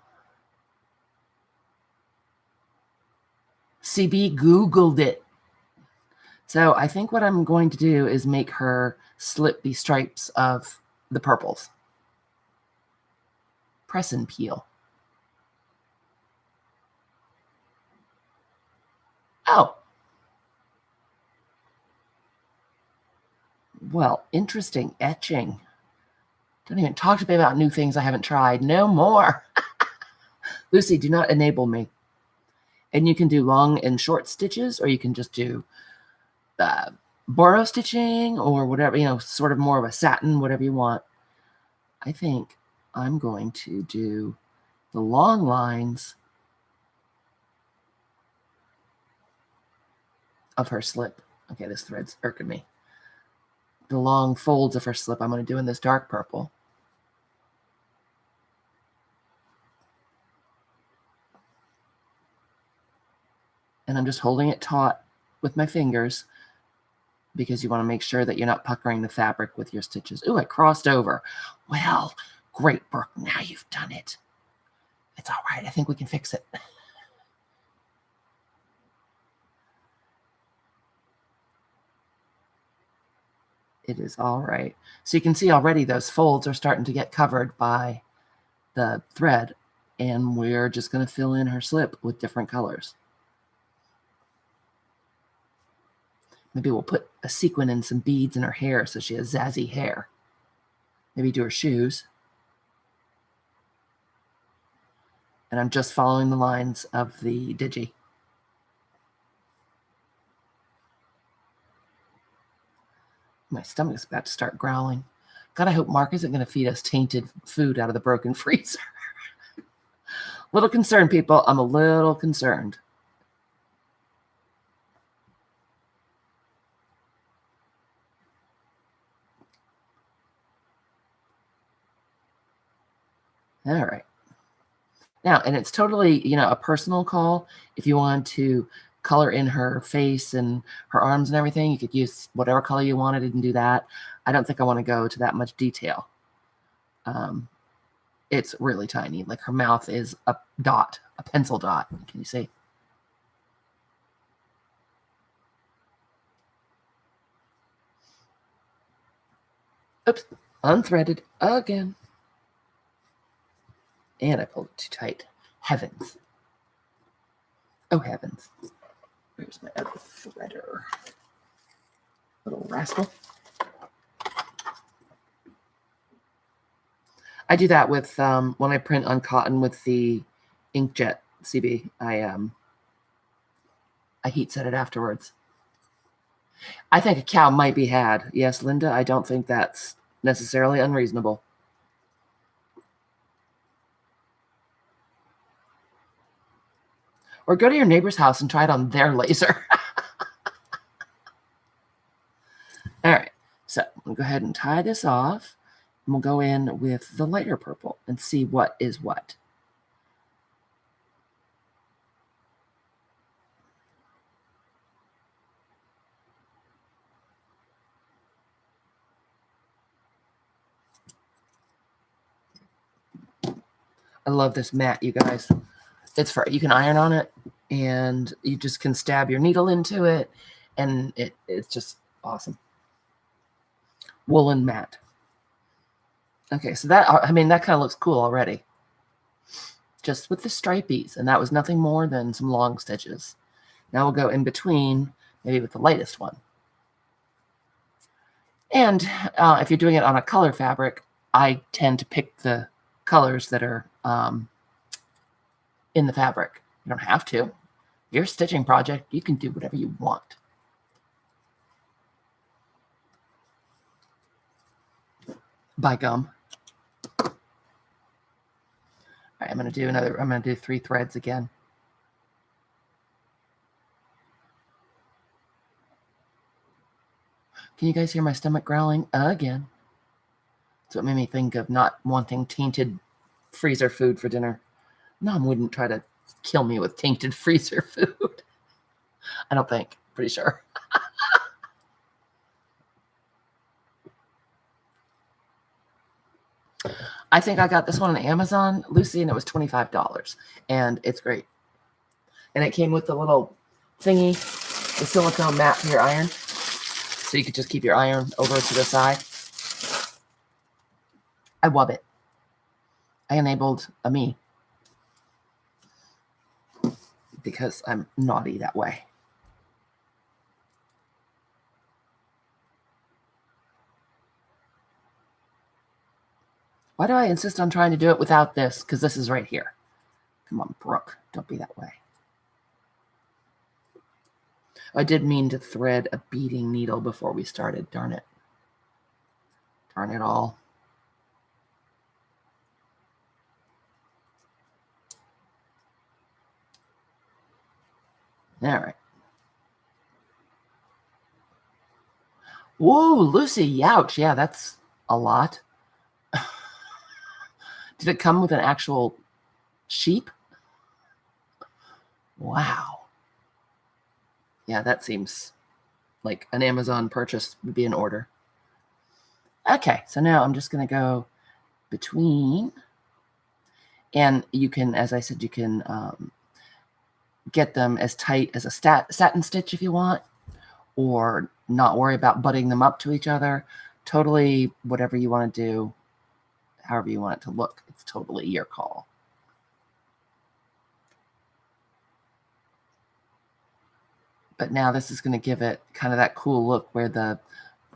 CB Googled it. So I think what I'm going to do is make her slip the stripes of the purples. Press and peel. Oh. Well, interesting etching. Don't even talk to me about new things I haven't tried. No more. Lucy, do not enable me. And you can do long and short stitches, or you can just do borrow stitching or whatever, you know, sort of more of a satin, whatever you want. I think I'm going to do the long lines of her slip. Okay, this thread's irking me. The long folds of her slip I'm going to do in this dark purple. And I'm just holding it taut with my fingers because you want to make sure that you're not puckering the fabric with your stitches. Ooh, I crossed over. Well, great, Brooke. Now you've done it. It's all right. I think we can fix it. It is all right. So you can see already those folds are starting to get covered by the thread, and we're just going to fill in her slip with different colors. Maybe we'll put a sequin and some beads in her hair so she has zazzy hair. Maybe do her shoes. And I'm just following the lines of the digi. My stomach's about to start growling. God, I hope Mark isn't going to feed us tainted food out of the broken freezer. Little concerned, people. I'm a little concerned. All right. Now, and it's totally, you know, a personal call. If you want to color in her face and her arms and everything, you could use whatever color you wanted and do that. I don't think I want to go to that much detail. It's really tiny. Like her mouth is a dot, a pencil dot. Can you see? Oops, unthreaded again. And I pulled it too tight. Heavens. Oh, heavens. Where's my other threader? Little rascal. I do that with when I print on cotton with the inkjet CB. I heat set it afterwards. I think a cow might be had. Yes, Linda, I don't think that's necessarily unreasonable. Or go to your neighbor's house and try it on their laser. All right, so we'll go ahead and tie this off. And we'll go in with the lighter purple and see what is what. I love this mat, you guys. It's for, you can iron on it and you just can stab your needle into it, and it's just awesome. Woolen mat. Okay, so that, I mean, that kind of looks cool already. Just with the stripies, and that was nothing more than some long stitches. Now we'll go in between, maybe with the lightest one. And if you're doing it on a color fabric, I tend to pick the colors that are in the fabric. You don't have to. Your stitching project, you can do whatever you want. By gum. All right, I'm going to do 3 threads again. Can you guys hear my stomach growling again? So it made me think of not wanting tainted freezer food for dinner. Mom wouldn't try to kill me with tainted freezer food. I don't think. Pretty sure. I think I got this one on Amazon, Lucy, and it was $25. And it's great. And it came with the little thingy, the silicone mat for your iron. So you could just keep your iron over to the side. I love it. I enabled a me. Because I'm naughty that way. Why do I insist on trying to do it without this? Because this is right here. Come on, Brooke. Don't be that way. I did mean to thread a beading needle before we started. Darn it. Darn it all. All right. Whoa, Lucy, youch. Yeah, that's a lot. Did it come with an actual sheep? Wow. Yeah, that seems like an Amazon purchase would be in order. Okay, so now I'm just going to go between. And you can, as I said, you can get them as tight as a satin stitch if you want, or not worry about butting them up to each other. Totally whatever you want to do, however you want it to look. It's totally your call. But now this is going to give it kind of that cool look where the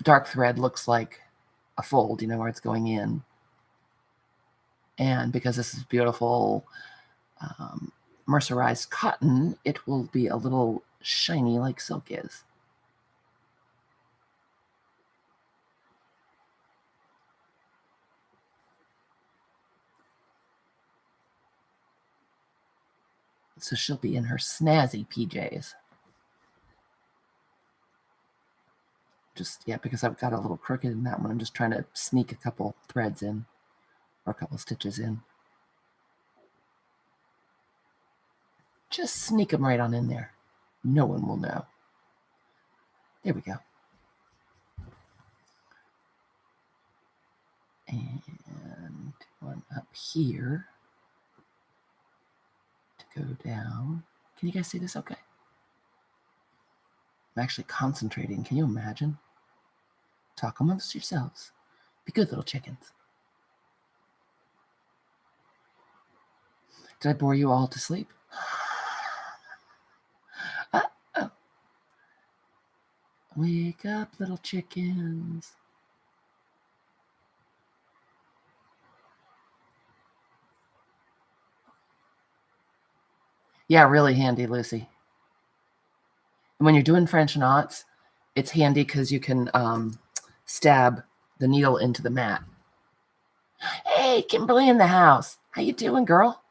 dark thread looks like a fold, you know, where it's going in. And because this is beautiful mercerized cotton, it will be a little shiny like silk is. So she'll be in her snazzy PJs. Just, yeah, because I've got a little crooked in that one. I'm just trying to sneak a couple threads in, or a couple stitches in. Just sneak them right on in there. No one will know. There we go. And one up here to go down. Can you guys see this okay? I'm actually concentrating. Can you imagine? Talk amongst yourselves. Be good little chickens. Did I bore you all to sleep? Oh. Wake up, little chickens. Yeah, really handy, Lucy. And when you're doing French knots, it's handy because you can stab the needle into the mat. Hey, Kimberly in the house. How you doing, girl?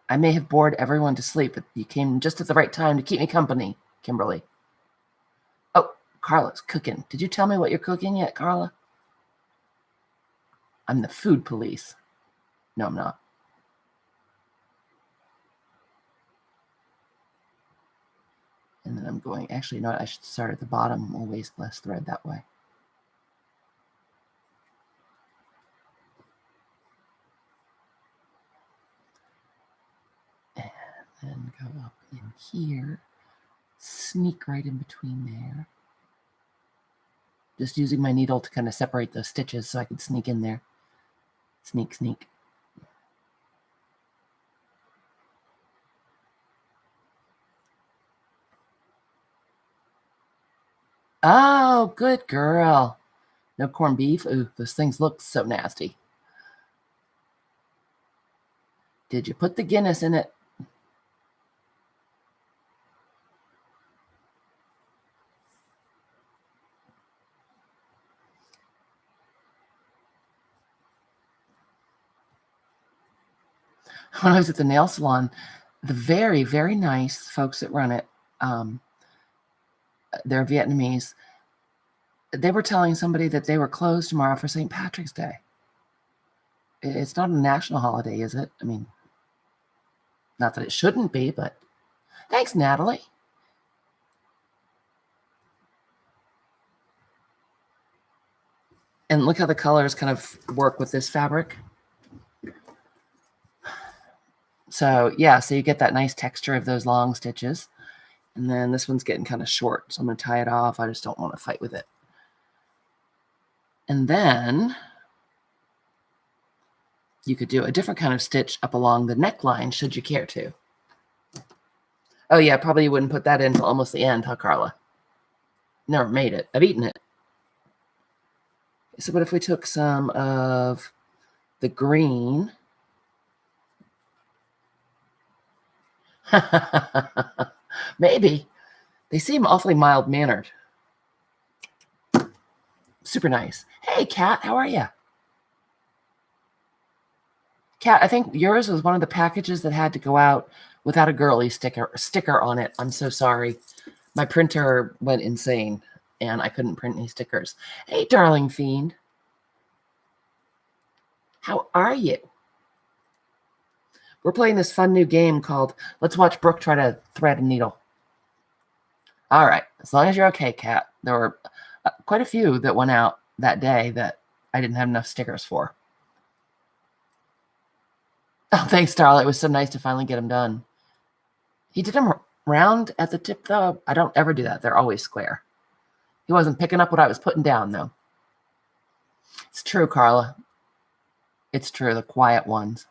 I may have bored everyone to sleep, but you came just at the right time to keep me company, Kimberly. Oh, Carla's cooking. Did you tell me what you're cooking yet, Carla? I'm the food police. No, I'm not. And then I'm going, actually, you know what? I should start at the bottom. We'll waste less thread that way. And then go up in here. Sneak right in between there. Just using my needle to kind of separate those stitches so I could sneak in there. Sneak, sneak. Oh, good girl. No corned beef? Ooh, those things look so nasty. Did you put the Guinness in it? When I was at the nail salon, the very, very nice folks that run it, they're Vietnamese, they were telling somebody that they were closed tomorrow for St. Patrick's Day. It's not a national holiday, is it? I mean, not that it shouldn't be, but thanks, Natalie. And look how the colors kind of work with this fabric. So yeah, so you get that nice texture of those long stitches. And then this one's getting kind of short, so I'm going to tie it off. I just don't want to fight with it. And then you could do a different kind of stitch up along the neckline, should you care to. Oh yeah, probably you wouldn't put that in until almost the end, huh, Carla? Never made it. I've eaten it. So what if we took some of the green? Maybe. They seem awfully mild-mannered. Super nice. Hey, Kat, how are you? Kat, I think yours was one of the packages that had to go out without a girly sticker on it. I'm so sorry. My printer went insane, and I couldn't print any stickers. Hey, darling fiend. How are you? We're playing this fun new game called Let's Watch Brooke Try to Thread a Needle. All right. As long as you're okay, Kat. There were quite a few that went out that day that I didn't have enough stickers for. Oh, thanks, Darla. It was so nice to finally get them done. He did them round at the tip, though. I don't ever do that. They're always square. He wasn't picking up what I was putting down, though. It's true, Carla. It's true, the quiet ones.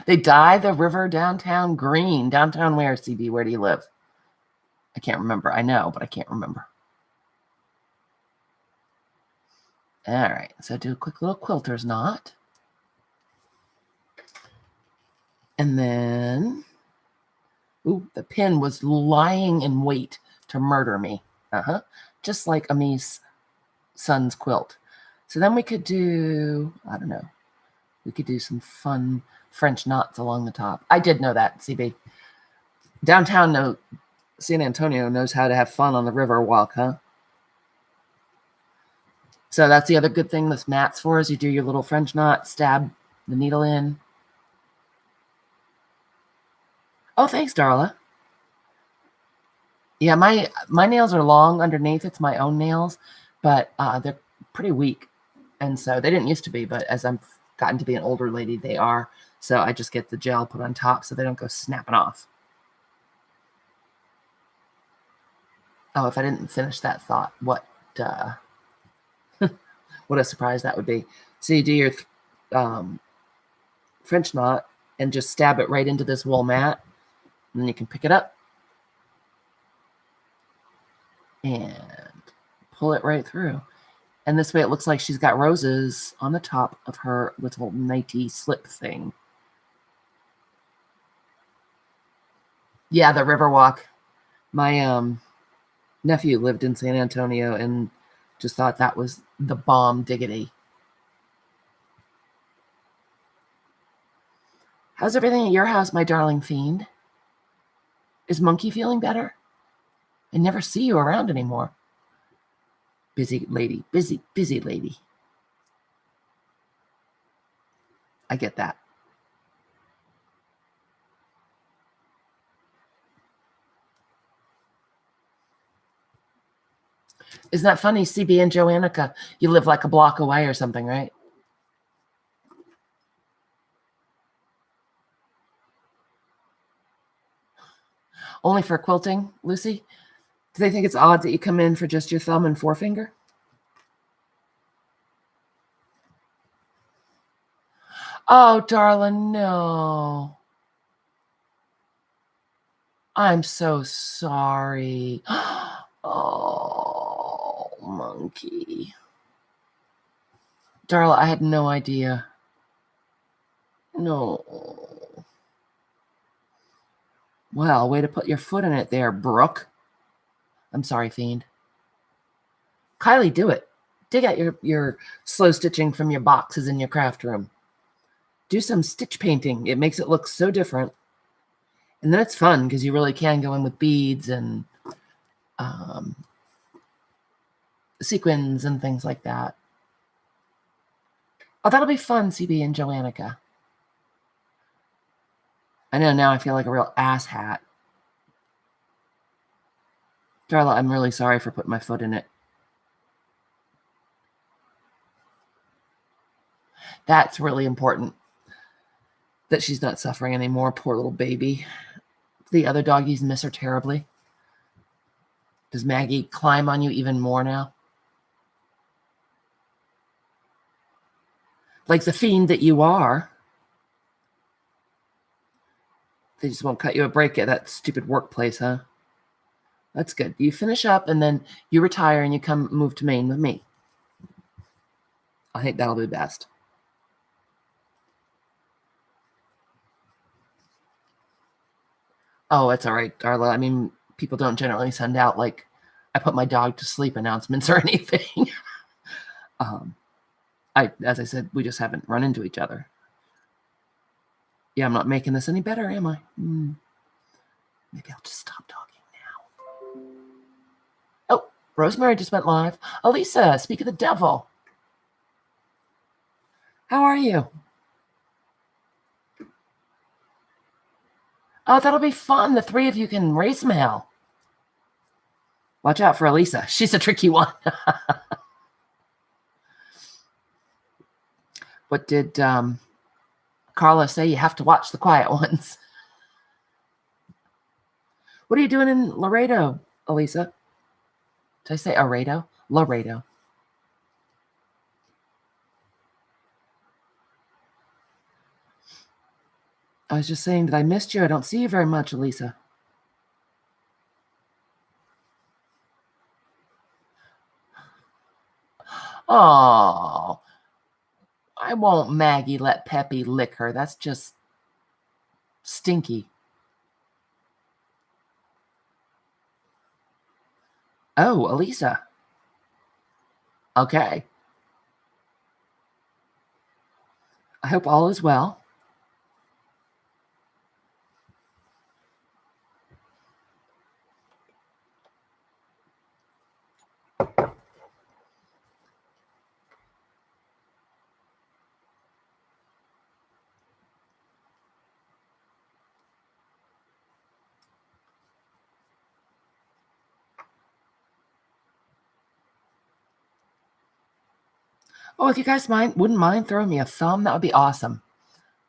They dye the river downtown green. Downtown where, CB? Where do you live? I can't remember. I know, but I can't remember. All right, so do a quick little quilter's knot. And then, ooh, the pin was lying in wait to murder me. Just like Ami's son's quilt. So then we could do, I don't know, we could do some fun French knots along the top. I did know that, CB. Downtown, San Antonio knows how to have fun on the river walk, huh? So that's the other good thing this mat's for, is you do your little French knot, stab the needle in. Oh, thanks, Darla. Yeah, my nails are long underneath. It's my own nails, but they're pretty weak. And so they didn't used to be, but as I've gotten to be an older lady, they are. So I just get the gel put on top so they don't go snapping off. Oh, if I didn't finish that thought, what what a surprise that would be. So you do your French knot and just stab it right into this wool mat, and then you can pick it up and pull it right through. And this way it looks like she's got roses on the top of her little nighty slip thing. Yeah, the Riverwalk. My nephew lived in San Antonio and just thought that was the bomb diggity. How's everything at your house, my darling fiend? Is Monkey feeling better? I never see you around anymore. Busy lady, busy lady. I get that. Isn't that funny? CB and Joannica, you live like a block away or something, right? Only for quilting, Lucy? Do they think it's odd that you come in for just your thumb and forefinger? Oh, darling, no. I'm so sorry. Oh, monkey. Darla, I had no idea. No. Well, way to put your foot in it there, Brooke. I'm sorry, fiend. Kylie, do it. Dig out your slow stitching from your boxes in your craft room. Do some stitch painting. It makes it look so different. And then it's fun because you really can go in with beads and sequins and things like that. Oh, that'll be fun, CB and Joannica. I know now I feel like a real asshat. Darla, I'm really sorry for putting my foot in it. That's really important that she's not suffering anymore. Poor little baby. The other doggies miss her terribly. Does Maggie climb on you even more now? Like the fiend that you are. They just won't cut you a break at that stupid workplace, huh? That's good. You finish up and then you retire and you come move to Maine with me. I think that'll be best. Oh, it's all right, Darla. I mean, people don't generally send out like I put my dog to sleep announcements or anything. As I said, we just haven't run into each other. Yeah, I'm not making this any better, am I? Maybe I'll just stop talking now. Oh, Rosemary just went live. Elisa, speak of the devil. How are you? Oh, that'll be fun. The three of you can race some hell. Watch out for Elisa. She's a tricky one. What did Carla say? You have to watch the quiet ones. What are you doing in Laredo, Elisa? Did I say Laredo? Laredo. I was just saying that I missed you. I don't see you very much, Elisa. Oh, I won't Maggie let Peppy lick her. That's just stinky. Oh, Elisa. Okay. I hope all is well. Oh, if you guys wouldn't mind throwing me a thumb, that would be awesome.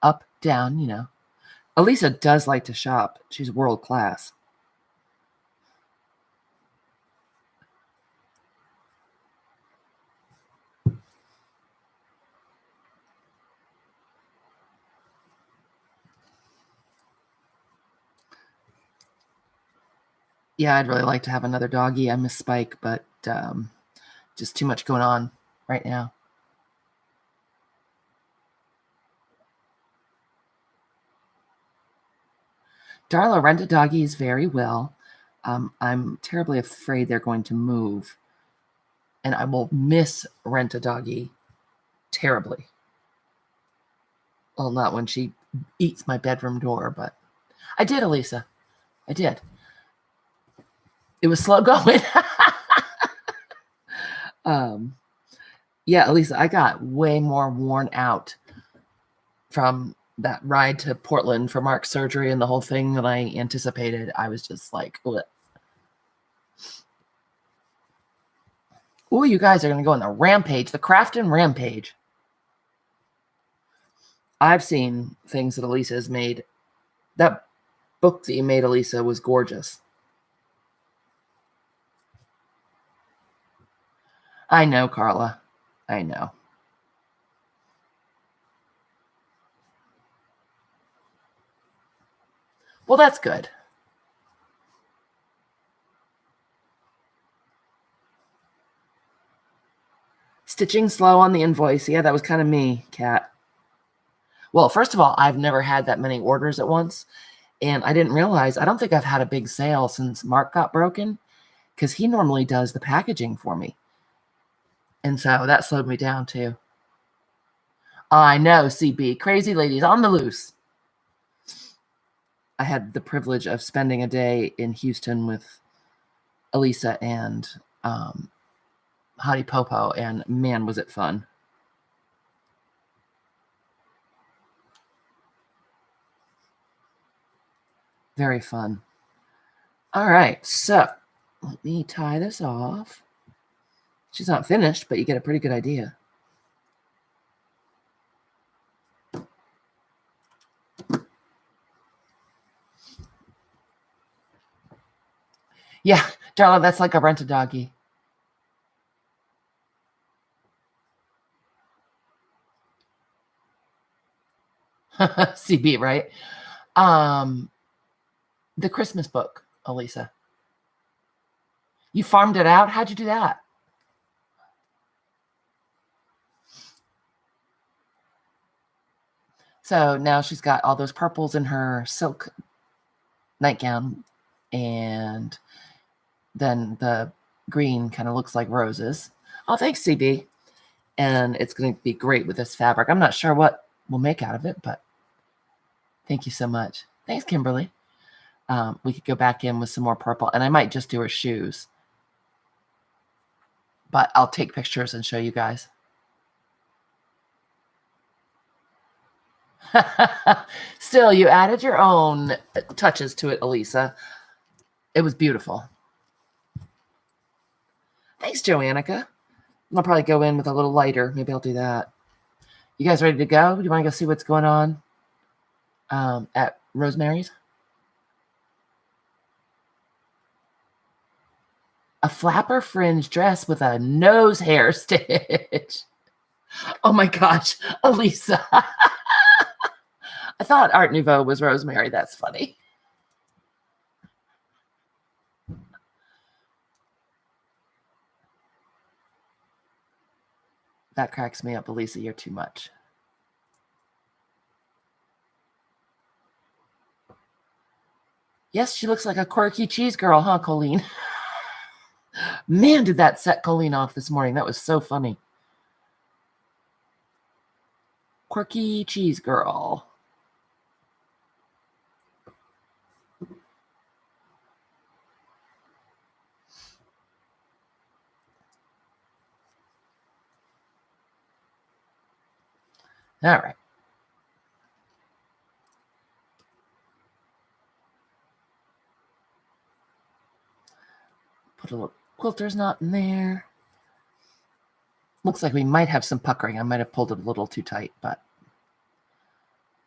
Up, down, you know. Elisa does like to shop. She's world class. Yeah, I'd really like to have another doggy. I miss Spike, but just too much going on right now. Darla rented doggies very well. I'm terribly afraid they're going to move, and I will miss Rent a Doggy terribly. Well, not when she eats my bedroom door, but I did, Elisa. I did. It was slow going. Yeah, Elisa, I got way more worn out from that ride to Portland for Mark's surgery and the whole thing than I anticipated. I was just like, oh, you guys are going to go on the rampage, the Crafton rampage. I've seen things that Elisa has made. That book that you made, Elisa, was gorgeous. I know, Carla. I know. Well, that's good. Stitching slow on the invoice. Yeah, that was kind of me, Kat. Well, first of all, I've never had that many orders at once. And I didn't realize, I don't think I've had a big sale since Mark got broken, because he normally does the packaging for me. And so that slowed me down too. I know, CB. Crazy ladies on the loose. I had the privilege of spending a day in Houston with Elisa and Hottie Popo, and man, was it fun. Very fun. All right, so let me tie this off. She's not finished, but you get a pretty good idea. Yeah, Darla, that's like a Rent-A-Doggy. CB, right? The Christmas book, Elisa. You farmed it out? How'd you do that? So now she's got all those purples in her silk nightgown, and then the green kind of looks like roses. Oh, thanks, CB. And it's going to be great with this fabric. I'm not sure what we'll make out of it, but thank you so much. Thanks, Kimberly. We could go back in with some more purple, and I might just do her shoes. But I'll take pictures and show you guys. Still, you added your own touches to it, Elisa. It was beautiful. Thanks, Joannica. I'll probably go in with a little lighter. Maybe I'll do that. You guys ready to go? Do you want to go see what's going on at Rosemary's? A flapper fringe dress with a nose hair stitch. Oh my gosh, Elisa. I thought Art Nouveau was Rosemary. That's funny. That cracks me up, Elisa. You're too much. Yes, she looks like a quirky cheese girl, huh, Colleen? Man, did that set Colleen off this morning. That was so funny. Quirky cheese girl. All right. Put a little quilter's knot in there. Looks like we might have some puckering. I might have pulled it a little too tight, but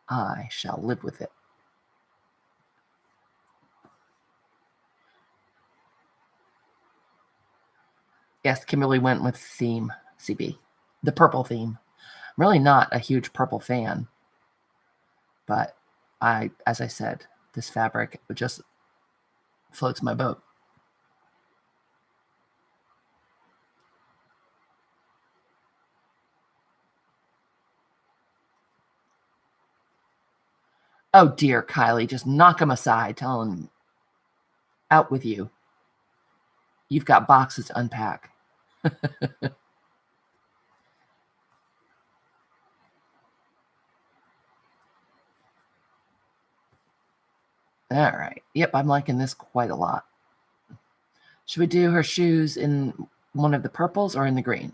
I shall live with it. Yes, Kimberly went with theme, CB. The purple theme. I'm really not a huge purple fan, but as I said, this fabric just floats my boat. Oh, dear, Kylie, just knock him aside. Tell him, out with you. You've got boxes to unpack. All right. Yep, I'm liking this quite a lot. Should we do her shoes in one of the purples or in the green?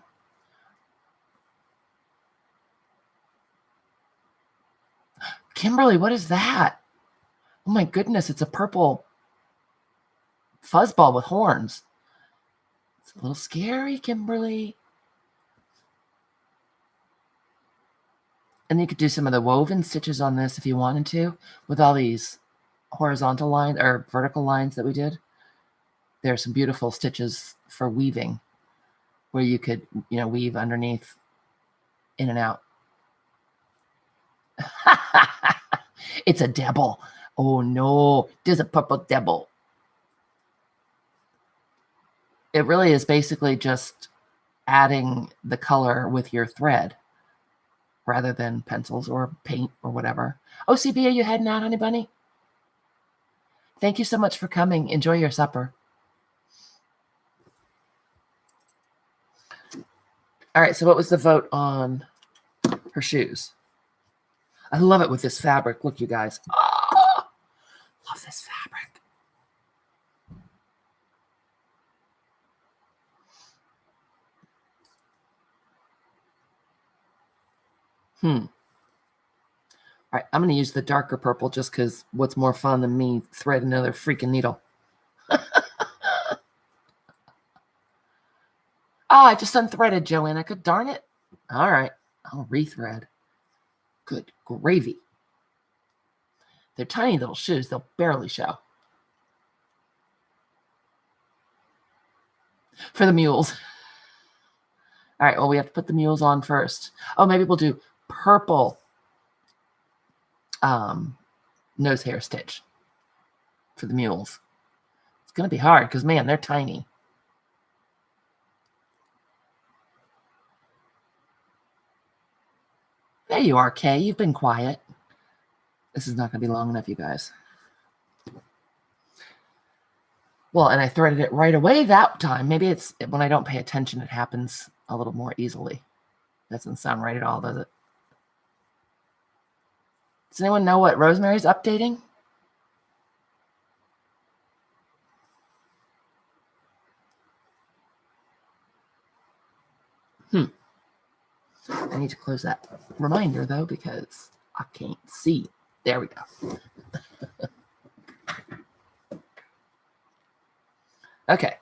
Kimberly, what is that? Oh my goodness, it's a purple fuzzball with horns. It's a little scary, Kimberly. And you could do some of the woven stitches on this if you wanted to, with all these horizontal lines or vertical lines that we did. There are some beautiful stitches for weaving where you could, weave underneath, in and out. It's a devil. Oh no, there's a purple devil. It really is basically just adding the color with your thread rather than pencils or paint or whatever. Oh, CB, are you heading out, honey bunny? Thank you so much for coming. Enjoy your supper. All right, so what was the vote on her shoes? I love it with this fabric. Look, you guys. Oh, love this fabric. All right, I'm going to use the darker purple just because what's more fun than me thread another freaking needle? I just unthreaded, Joanna. Good darn it. All right, I'll rethread. Good gravy. They're tiny little shoes. They'll barely show. For the mules. All right, well, we have to put the mules on first. Oh, maybe we'll do purple nose hair stitch for the mules. It's going to be hard because, man, they're tiny. There you are, Kay. You've been quiet. This is not going to be long enough, you guys. Well, and I threaded it right away that time. Maybe it's when I don't pay attention, it happens a little more easily. Doesn't sound right at all, does it? Does anyone know what Rosemary's updating? I need to close that reminder, though, because I can't see. There we go. Okay.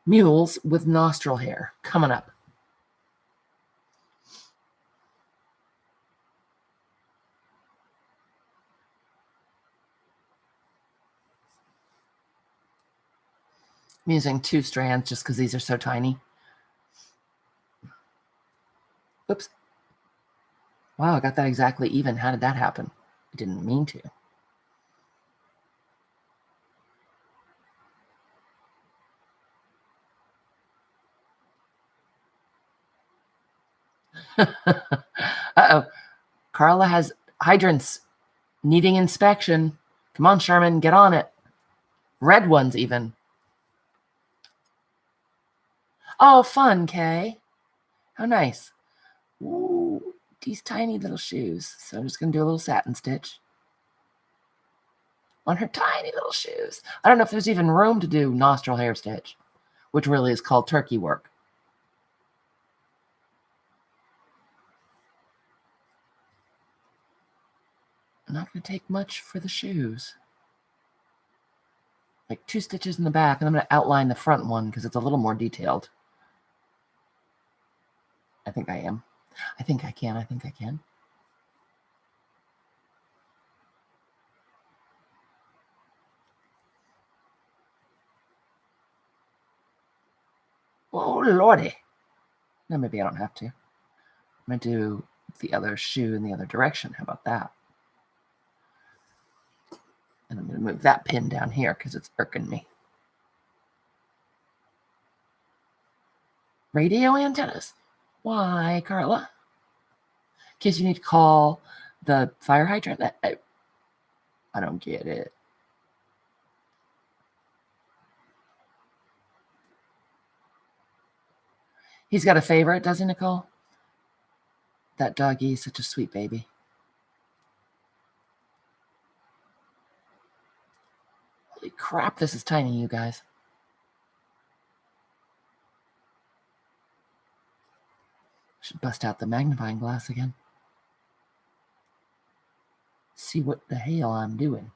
Mules with nostril hair coming up. I'm using 2 strands just because these are so tiny. Oops. Wow, I got that exactly even. How did that happen? I didn't mean to. Uh-oh. Carla has hydrants needing inspection. Come on, Sherman, get on it. Red ones even. Oh, fun, Kay. How nice. Ooh, these tiny little shoes. So I'm just going to do a little satin stitch on her tiny little shoes. I don't know if there's even room to do nostril hair stitch, which really is called turkey work. Not going to take much for the shoes. Like 2 stitches in the back, and I'm going to outline the front one because it's a little more detailed. I think I am. I think I can. I think I can. Oh, Lordy. No, maybe I don't have to. I'm going to do the other shoe in the other direction. How about that? And I'm going to move that pin down here because it's irking me. Radio antennas? Why, Carla? In case you need to call the fire hydrant. I don't get it. He's got a favorite, doesn't he, Nicole? That doggy is such a sweet baby. Holy crap, this is tiny, you guys. Should bust out the magnifying glass again. See what the hell I'm doing.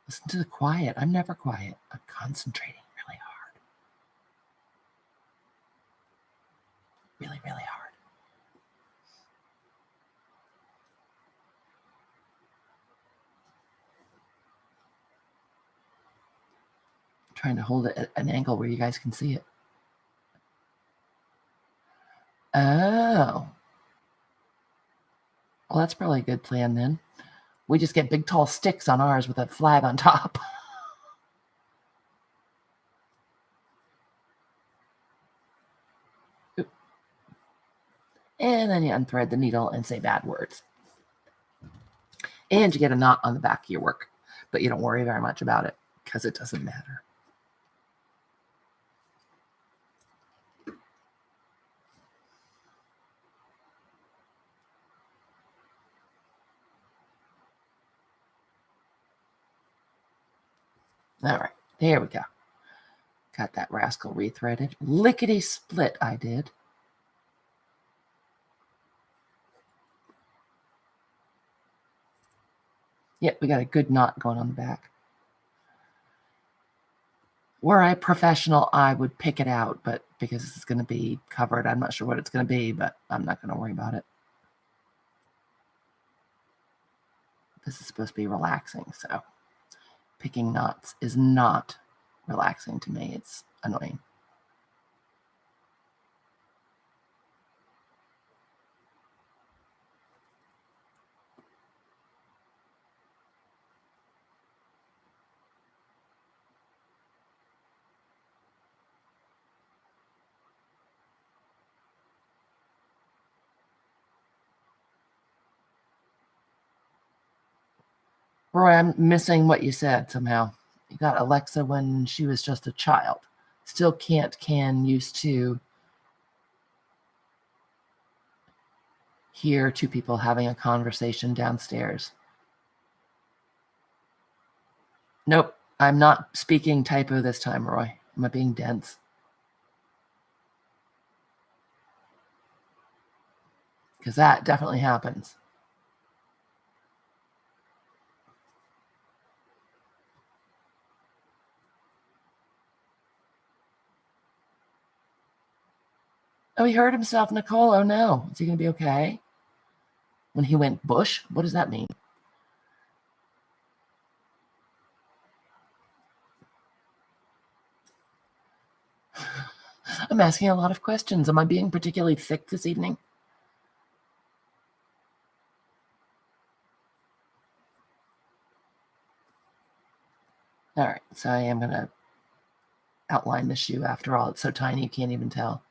Listen to the quiet. I'm never quiet. I'm concentrating really hard. Really, really hard. I'm trying to hold it at an angle where you guys can see it. Oh. Well, that's probably a good plan then. We just get big tall sticks on ours with a flag on top. And then you unthread the needle and say bad words. And you get a knot on the back of your work. But you don't worry very much about it because it doesn't matter. All right, there we go. Got that rascal rethreaded. Lickety split, I did. Yep, we got a good knot going on the back. Were I professional, I would pick it out, but because it's going to be covered, I'm not sure what it's going to be, but I'm not going to worry about it. This is supposed to be relaxing, so picking knots is not relaxing to me. It's annoying. Roy, I'm missing what you said somehow. You got Alexa when she was just a child. Still can used to hear two people having a conversation downstairs. Nope, I'm not speaking typo this time, Roy. Am I being dense? Because that definitely happens. Oh, he hurt himself, Nicole. Oh, no. Is he going to be okay? When he went bush? What does that mean? I'm asking a lot of questions. Am I being particularly thick this evening? All right, so I am going to outline the shoe after all. It's so tiny you can't even tell.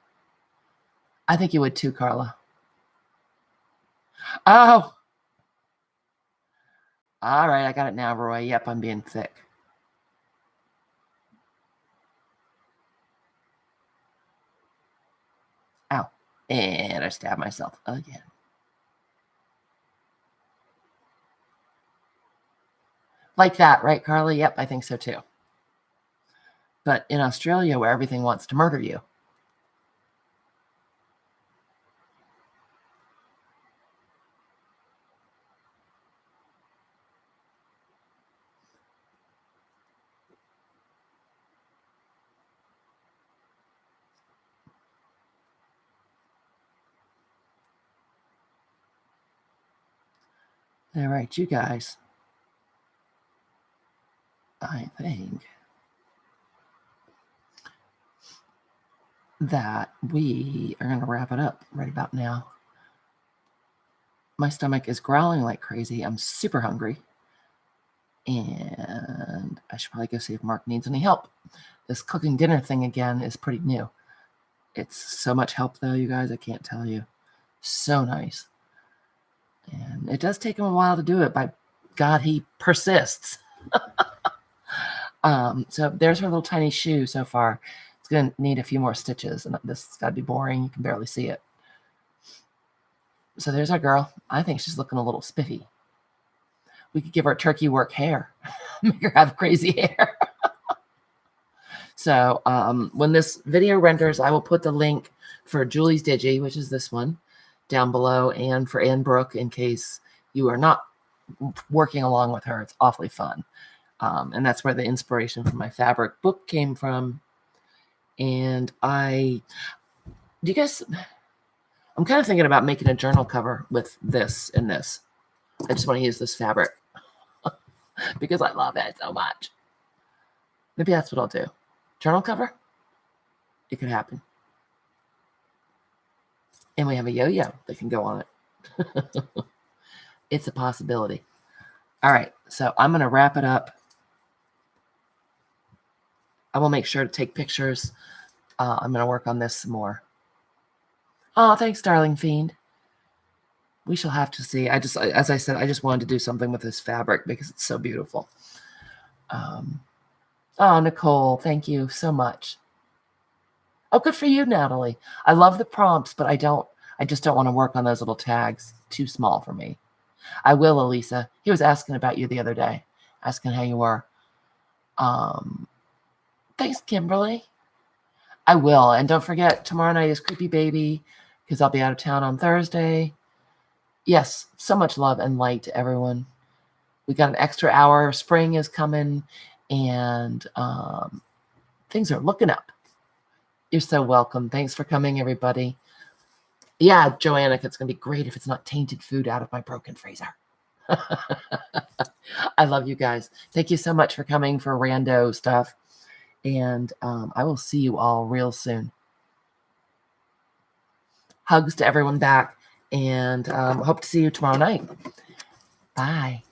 I think you would too, Carla. Oh! All right, I got it now, Roy. Yep, I'm being thick. Ow. And I stabbed myself again. Like that, right, Carla? Yep, I think so too. But in Australia, where everything wants to murder you. All right, you guys. I think that we are going to wrap it up right about now. My stomach is growling like crazy. I'm super hungry. And I should probably go see if Mark needs any help. This cooking dinner thing again is pretty new. It's so much help though, you guys, I can't tell you. So nice. And it does take him a while to do it. By God, he persists. So there's her little tiny shoe so far. It's going to need a few more stitches, and this has got to be boring. You can barely see it. So there's our girl. I think she's looking a little spiffy. We could give her turkey work hair. Make her have crazy hair. So when this video renders, I will put the link for Julie's Digi, which is this one, down below, and for Ann Brooke, in case you are not working along with her. It's awfully fun. And that's where the inspiration for my fabric book came from. And I'm kind of thinking about making a journal cover with this and this. I just want to use this fabric because I love it so much. Maybe that's what I'll do. Journal cover? It could happen. And we have a yo-yo that can go on it. It's a possibility. All right, so I'm going to wrap it up. I will make sure to take pictures. I'm going to work on this some more. Oh, thanks, darling fiend. We shall have to see. As I said, I just wanted to do something with this fabric because it's so beautiful. Oh, Nicole, thank you so much. Oh, good for you, Natalie. I love the prompts, but I just don't want to work on those little tags. Too small for me. I will, Elisa. He was asking about you the other day, asking how you were. Thanks, Kimberly. I will. And don't forget, tomorrow night is Creepy Baby because I'll be out of town on Thursday. Yes, so much love and light to everyone. We got an extra hour. Spring is coming, and things are looking up. You're so welcome. Thanks for coming, everybody. Yeah, Joanna, it's going to be great if it's not tainted food out of my broken freezer. I love you guys. Thank you so much for coming for rando stuff. And I will see you all real soon. Hugs to everyone back. And hope to see you tomorrow night. Bye.